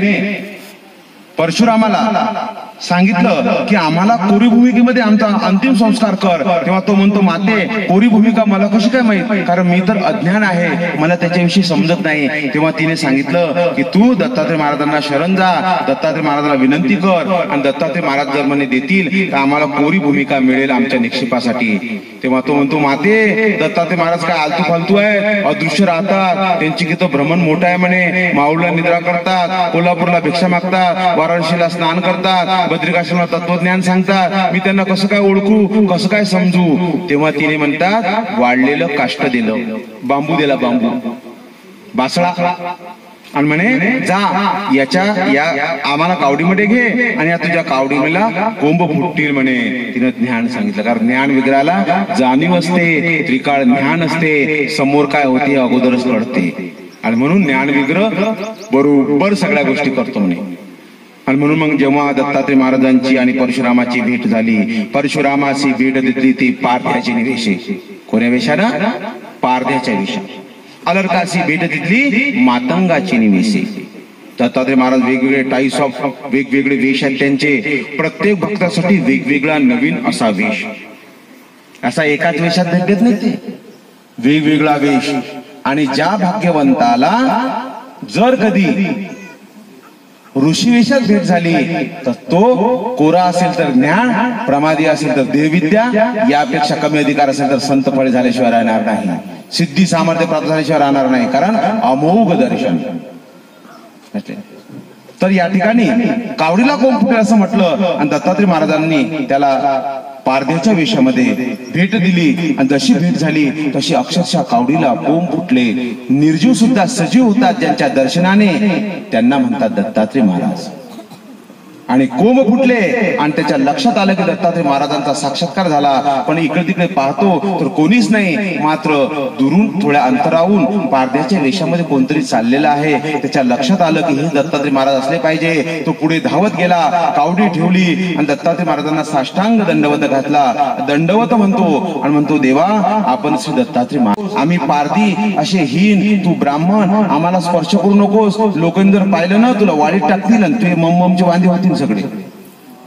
परशुरामाला सांगितलं की आम्हाला कोरी भूमिकेमध्ये आमचा अंतिम संस्कार कर. तेव्हा तो म्हणतो, माते कोरी भूमिका मला कशी काय माहित, कारण मी तर अज्ञान आहे, मला त्याच्याविषयी समजत नाही. तेव्हा तिने सांगितलं की तू दत्तात्रय महाराजांना शरण जा, दत्तात्रय महाराजांना विनंती कर, आणि दत्तात्रय महाराज जर म्हणे देतील तर आम्हाला कोरी भूमिका मिळेल आमच्या निक्षेपासाठी. तेव्हा तो म्हणतो, माते दत्तात्रय महाराज काय आलतू फालतू आहे, अदृश्य राहतात, त्यांची की ब्रह्मन मोठा आहे म्हणे, माऊला निद्रा करतात, कोल्हापूरला भिक्षा मागतात, वाराणसीला स्नान करतात, बद्रिकाश्रमाला तत्वज्ञान सांगतात, मी त्यांना कसं काय ओळखू, कसं काय समजू. तेव्हा तिने म्हणतात वाढलेलं काष्ट दिलं, बांबू दिला, बांबू बासळा, आणि म्हणे जा या आम्हाला कावडीमध्ये घे आणि या तुझ्या कावडीला कोंब फुटतील म्हणे. तिनं ज्ञान सांगितलं, कारण ज्ञान विग्रहाला जाणीव असते, त्रिकाळ ज्ञान असते, समोर काय होते अगोदरच कळते, आणि म्हणून ज्ञान विग्रह बरोबर सगळ्या गोष्टी करतो म्हणे. आणि म्हणून मग जेव्हा दत्तात्रय महाराजांची आणि परशुरामाची भेट झाली, परशुरामाची भेट दिली ती पार्थ्याची निवेशे. कोण्या वेशानं? पार्थ्याच्या वेशा. अलर्काची भेट दिली मातंगाची निवेशे. दत्तात्रय महाराज वेगवेगळे टाईप्स ऑफ वेगवेगळे वेश आहेत त्यांचे, प्रत्येक भक्तासाठी वेगवेगळा नवीन असा वेश, असा एकाच वेशात भेट देत नाही ते, वेगवेगळा वेश. आणि ज्या भाग्यवंताला जर कधी ऋषी वेशात भेट झाली तर तो कोरा असेल तर ज्ञान, प्रमादी असेल तर देवविद्या, यापेक्षा कमी अधिकार असेल तर संत फळे झाल्याशिवाय राहणार नाही, सिद्धी सामर्थ्य प्राप्त झाल्याशिवाय राहणार नाही, कारण अमोघ दर्शन. तर या ठिकाणी कावडीला कोंब फुटेल असं म्हटलं आणि दत्तात्रय महाराजांनी त्याला पारध्याच्या वेशामध्ये भेट दिली, आणि जशी भेट झाली तशी अक्षरशः कावडीला कोंब फुटले. निर्जीव सुद्धा सजीव होतात ज्यांच्या दर्शनाने, त्यांना म्हणतात दत्तात्रय महाराज. आणि कोंब फुटले आणि त्याच्या लक्षात आलं की दत्तात्रय महाराजांचा साक्षात्कार झाला. पण इकडे तिकडे पाहतो तर कोणीच नाही, मात्र दुरून थोड्या अंतरावून पारध्याच्या वेशामध्ये कोणतरी चाललेलं आहे. त्याच्या लक्षात आलं की हे दत्तात्रय महाराज असले पाहिजे. तो पुढे धावत गेला, कावडी ठेवली आणि दत्तात्रय महाराजांना साष्टांग दंडवत घातला. दंडवत म्हणतो आणि म्हणतो, देवा आपण श्री दत्तात्रय महाराज, आम्ही पारधी असे हीन, तू ब्राह्मण, आम्हाला स्पर्श करू नकोस. लोकांनी जर पाहिलं ना तुला वाडीत टाकतील आणि तुझे ममचे वांदे होतील सगळे.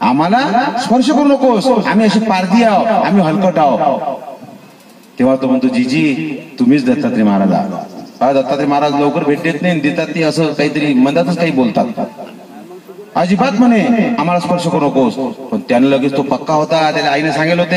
आम्हाला स्पर्श करू नकोस, आम्ही असे पारधी आहोत, आम्ही हलकट आहोत. तेव्हा तो म्हणतो, जीजी तुम्हीच दत्तात्रय महाराज. दत्तात्रय महाराज लवकर भेट देत नाही, देतात ते असं काहीतरी मनातच काही बोलतात. अजिबात म्हणे आम्हाला स्पर्श करू नकोस. पण त्यानं लगेच तो पक्का होता. त्याच्या आईने सांगितलं होतं,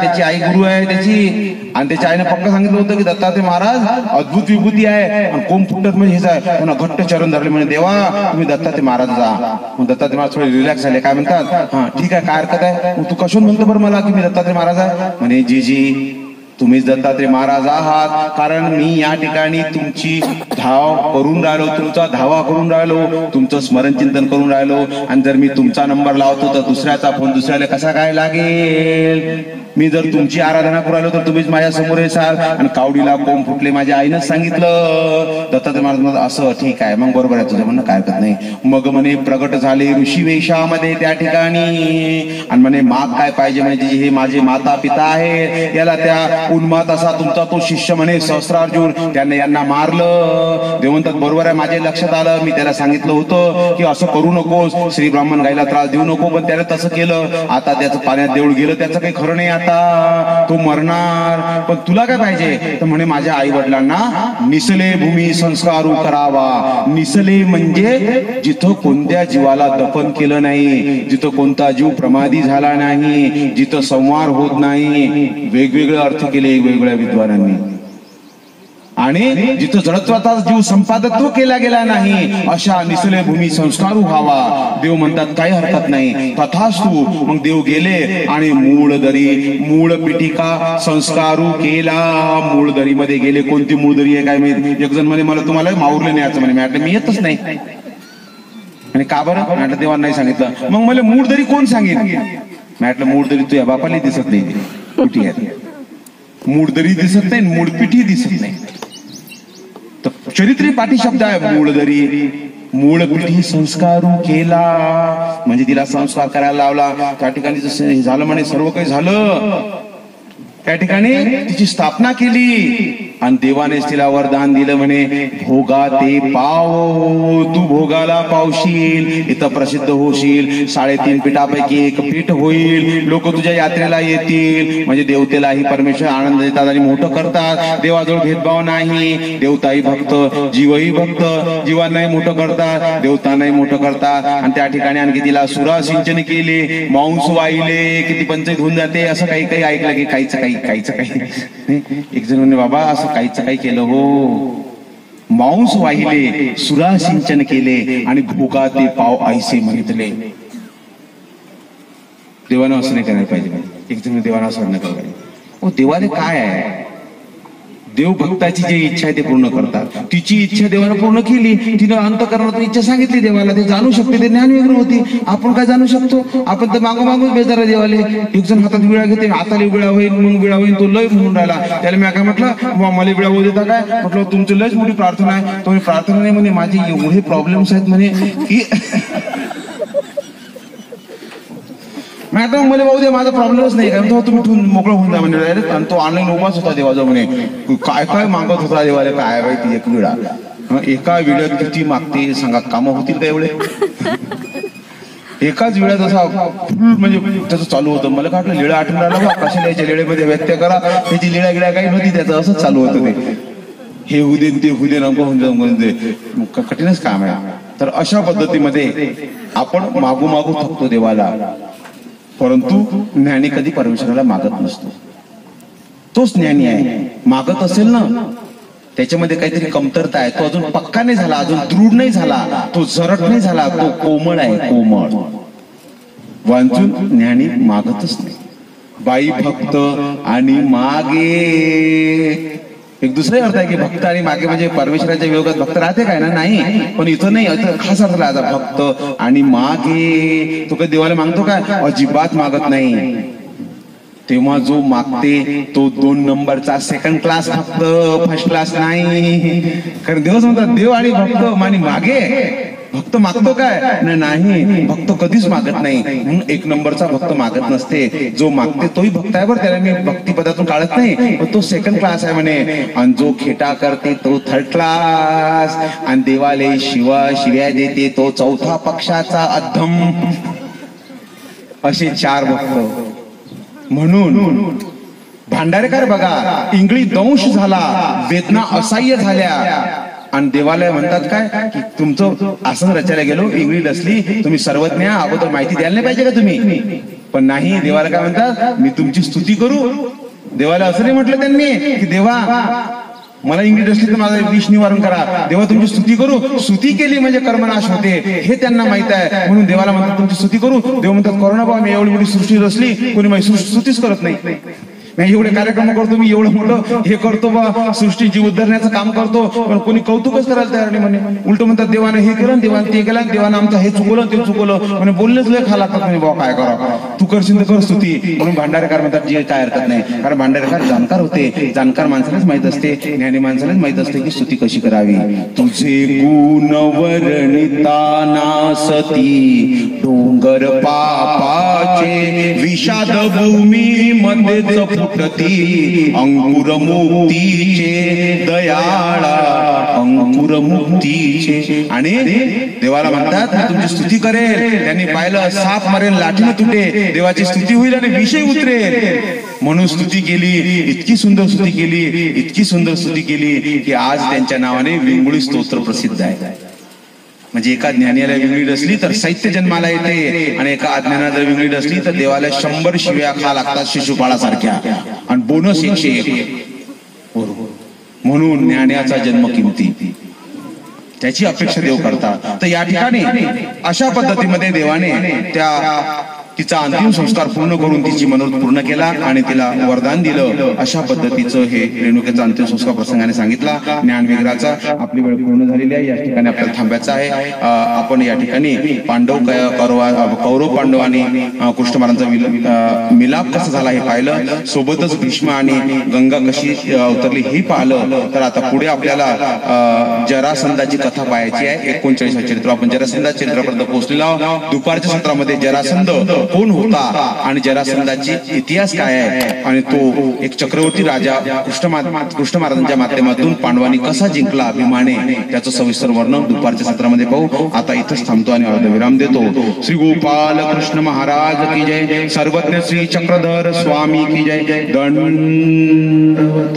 त्याची आई गुरु आहे त्याची, आणि त्याच्या आईने पक्का सांगितलं होतं की दत्तात्रय महाराज अद्भुत विभूती आहे, कोंब फुटत म्हणजे हेच आहे. त्यांना घट्ट चरण धरले म्हणे, देवा तुम्ही दत्तात्रय महाराज जा. मग दत्तात्रय महाराज थोडे रिलॅक्स झाले. काय म्हणतात, हा ठीक आहे, काय हरकत आहे, मग तू कशाला म्हणतो बरं मला की मी दत्तात्रय महाराज आहे. म्हणे जी तुम्हीच दत्तात्रय महाराज आहात, कारण मी या ठिकाणी तुमची धाव करून राहिलो, तुमचा धावा करून राहिलो, तुमचं स्मरण चिंतन करून राहिलो. आणि जर मी तुमचा नंबर लावतो तर दुसऱ्याचा फोन दुसऱ्याला कसा काय लागेल. मी जर तुमची आराधना करू राहिलो तर तुम्हीच माझ्या समोर येसाल. आणि कावडीला कोंब फुटले माझ्या आईनंच सांगितलं. दत्तात्रय महाराज असं ठीक आहे, मग बरोबर आहे तुझं म्हणणं, काय हरकत नाही. मग म्हणे प्रगट झाले ऋषी वेशामध्ये त्या ठिकाणी, आणि म्हणे माग काय पाहिजे, म्हणजे हे माझे माता पिता आहे. याला त्या उन्माद असा तुमचा तो शिष्य म्हणे सहस्रार्जुन, त्याने यांना मारलं. देव म्हणतात बरोबर आहे, माझ्या लक्षात आलं, मी त्याला सांगितलं होतं की असं करू नकोस, श्री ब्राह्मण गायला त्रास देऊ नको, पण त्याने तसं केलं. आता त्याचं पाण्यात देऊळ गेलं, त्याचं काही खरं नाही, आता तो मरणार. पण तुला काय पाहिजे तर म्हणे माझ्या आई वडिलांना निसले भूमी संस्कारू करावा. निसले म्हणजे जिथं कोणत्या जीवाला दफन केलं नाही, जिथं कोणता जीव प्रमादी झाला नाही, जिथं संवार होत नाही. वेगवेगळे अर्थ केले वेगवेगळ्या विद्वानांनी. आणि जिथं जडत्वाचा जीव संपादत्व केला गेला नाही, अशा निसले भूमी संस्कारू व्हावा. देव म्हणतात काही हरकत नाही, तथास्तु. मग देव गेले आणि मूळदरी मूळ पिटिका संस्कारू केला. मूळदरी मध्ये गेले. कोणती मूळदरी आहे काय माहिती. एक जण म्हणे मला तुम्हाला माऊरले न्यायचं म्हणे. मी म्हटलं मी येतच नाही. आणि का बरं म्हटलं देवांना नाही सांगितलं. मग मला मूळदरी कोण सांगेल. म्हटलं मूळदरी तू या बापाला दिसत नाही, कुठे आहे मूळदरी दिसत नाही, मूळपिठी दिसत नाही. तर चरित्री पाठी शब्द आहे मूळदरी. मूळपिठी संस्कारू केला म्हणजे तिला संस्कार करायला लावला. त्या ठिकाणी जसं झालं म्हणे सर्व काही झालं. त्या ठिकाणी तिची स्थापना केली आणि देवानेच तिला वरदान दिलं म्हणे भोगा ते पाव. तू भोगाला पावशील, इथं प्रसिद्ध होशील, 3.5 पीठापैकी एक पीठ होईल. लोक तुझ्या यात्रेला येतील. म्हणजे देवतेलाही परमेश्वर आनंद देतात आणि मोठं करतात. देवाजवळ भेदभाव नाही. देवताही भक्त, जीवही भक्त. जीवांनाही मोठं करतात, देवतांनाही मोठं करतात. आणि त्या ठिकाणी आणखी तिला सुरा सिंचन केले, मांस वाहिले, किती पंचायत होऊन जाते. असं काही काही ऐकलं की काहीच काही. एक जण म्हणे बाबा असं काहीच काही केलं हो. मांस वाहिले, सुरा सिंचन केले आणि भोगा ते पाव ऐसे म्हणितले. देवानं असं नाही करायला पाहिजे. एक जण देवानं असं नाही करायला पाहिजे. देवाने काय आहे, देव भक्ताची जी इच्छा आहे ते पूर्ण करतात. तिची इच्छा देवानं पूर्ण केली. तिनं अंतःकरणातून इच्छा सांगितली देवाला, ते जाणू शकते. ते ज्ञान वेगळं होती. आपण काय जाणू शकतो. आपण तर मागोमागच बेजार आहे देवाले. एक जण हातात विळा घेते, हाताला विळा होईल मग विळा होईल. तो लय म्हणून राहिला. त्याला मी काय म्हटलं मला विळा होऊ देता काय. म्हटलं तुमची लयच मोठी प्रार्थना आहे. तुम्ही प्रार्थना नाही म्हणे, माझे एवढे प्रॉब्लेम्स आहेत म्हणे की मॅडम मला भाऊ दे, माझा प्रॉब्लेमच नाही काय. तुम्ही मोकळं होऊन जा म्हणजे. आणि तो ऑनलाईन उपास होता देवाचा म्हणे. काय काय मागत होता देवाला काय माहिती. एक विडा, एका विड्यात किती मागते सांगा. कामं होतील का एवढे. एकाच वेळात असा म्हणजे त्याचं चालू होतं. मला काय वाटलं लिळा आठवण राहिला बा, कशा लिहायच्या लिळेमध्ये व्यक्त करा. त्याची लिळा गिळा काही नव्हती, त्याचं असंच चालू होतं. ते हे होऊ दे ते होऊ दे नको होऊन दे, कठीणच काम आहे. तर अशा पद्धतीमध्ये आपण मागू थकतो देवाला, परंतु ज्ञानी कधी परमेश्वराला मागत नसतो. तोच ज्ञानी आहे. मागत असेल ना त्याच्यामध्ये काहीतरी कमतरता आहे, तो अजून पक्का नाही झाला, अजून दृढ नाही झाला, तो जरट नाही झाला, तो कोमळ आहे, कोमळ. वांचून ज्ञानी मागतच नाही. बाई भक्त आणि मागे एक दुसरे अर्थ आहे की भक्त आणि मागे म्हणजे परमेश्वराच्या विरोधात भक्त राहते काय ना. नाही, पण इथं नाही, खास अर्थ राहता भक्त आणि मागे. तो काही देवाला मागतो काय, अजिबात मागत नाही. तेव्हा जो मागते तो 2 नंबरचा सेकंड क्लास भक्त, फर्स्ट क्लास नाही. कारण देवच म्हणतात देव आणि भक्त आणि मागे. भक्त मागतो काय नाही, भक्त कधीच मागत नाही. म्हणून 1 नंबरचा भक्त मागत नसते. जो मागते तोही भक्त आहे बरं, त्याला मी भक्तिपदातून काढत नाही, पण तो सेकंड क्लास आहे म्हणे. आणि जो खेटा करते तो 3rd क्लास. आणि देवाले शिव्या देते तो 4थ्या पक्षाचा अधम. असे 4 भक्त. म्हणून भांडारेकर बघा, इंगळी दंश झाला, वेदना असह्य झाल्या, आणि देवाला म्हणतात काय की तुमचं आसन रचायला गेलो, इंगळी डसली, तुम्ही सर्वज्ञ, अगोदर माहिती द्यायला नाही पाहिजे का तुम्ही? पण नाही, देवाला काय म्हणतात, मी तुमची स्तुती करू. देवाला असं नाही म्हटलं त्यांनी की देवा मला इंग्लिश असली तर माझं विष निवारण करा, देवा तुमची स्तुती करू. स्तुती केली म्हणजे कर्मनाश होते हे त्यांना माहित आहे, म्हणून देवाला म्हणतात तुमची स्तुती करू. देव म्हणतात करू ना बा, मी एवढी मोठी सृष्टी रचली, कोणी माझी स्तुतीच करत नाही. मी एवढे कार्यक्रम करतो, मी एवढं मोठं हे करतो बा, सृष्टी जीव उद्धरण्याचं काम करतो, पण कोणी कौतुकच करायला तयार नाही म्हणे. उलट म्हणतात देवाने हे केलं, देवाने ते केलं, देवाने आमचं हे चुकवलं ते चुकवलं म्हणे. बोललेच लय खा लागतात म्हणे, बाबा काय करा, तू करशील तर कर स्तुती. म्हणून भांडारेकर म्हणतात जे काय हरकत नाही, कारण भांडारेकर जाणकार होते. जाणकार माणसालाच माहित असते, ज्ञानी माणसालाच माहित असते की स्तुती कशी करावी. तुझे गुण वर्णिताना सती डोंगर पापाचे विषाद भूमी मध्ये फुटती अंकुर मुक्तीचे दयाळा अंकुर मुक्तीचे. आणि देवाला म्हणतात मी तुमची स्तुती करेल. त्यांनी पाहिलं साप मरेल, लाठीनं तुटे, देवाची स्तुती होईल आणि विषय उतरेल, म्हणून स्तुती केली. इतकी सुंदर स्तुती केली, इतकी सुंदर स्तुती केली की आज त्यांच्या नावाने विंगुळी स्तोत्र प्रसिद्ध आहे. म्हणजे एका ज्ञानीला विंगळी डसली तर साहित्य जन्माला येते, आणि एका अज्ञानाला जर विंगळी डसली तर देवाला 100 शिव्या खा लागतात शिशुपाळासारख्या, आणि बोनस 101. म्हणून ज्ञानाचा जन्म किमती, त्याची अपेक्षा देव करतात. तर या ठिकाणी अशा पद्धतीमध्ये देवाने तिचा अंतिम संस्कार पूर्ण करून तिची मनोरथ पूर्ण केला आणि तिला वरदान दिलं. अशा पद्धतीचं हे रेणुकेचा अंतिम संस्कार प्रसंगाने सांगितला. ज्ञानविग्रहाचा आपली वेळ पूर्ण झालेली आहे, या ठिकाणी आपल्याला थांबायचं आहे. आपण या ठिकाणी कौरव पांडव आणि कृष्ण महाराजांचा मिलाप कसा झाला हे पाहिलं. सोबतच भीष्म आणि गंगा कशी अवतरली हे पाहिलं. तर आता पुढे आपल्याला जरासंधाची कथा पाहायची आहे. 39 चरित्र आपण जरासंधा चरित्रापर्यंत पोहोचलेलो आहोत. दुपारच्या सत्रामध्ये जरासंध कोण होता आणि जरासंधाची इतिहास काय आहे, आणि तो एक चक्रवर्ती राजा कृष्ण महाराजांच्या माध्यमातून पांडवांनी कसा जिंकला अभिमाने, त्याचं सविस्तर वर्णन दुपारच्या सत्रामध्ये पाहू. आता इथंच थांबतो आणि विराम देतो. श्री गोपाल कृष्ण महाराज की जय. सर्वज्ञ श्री चक्रधर स्वामी की जय. दंडवत.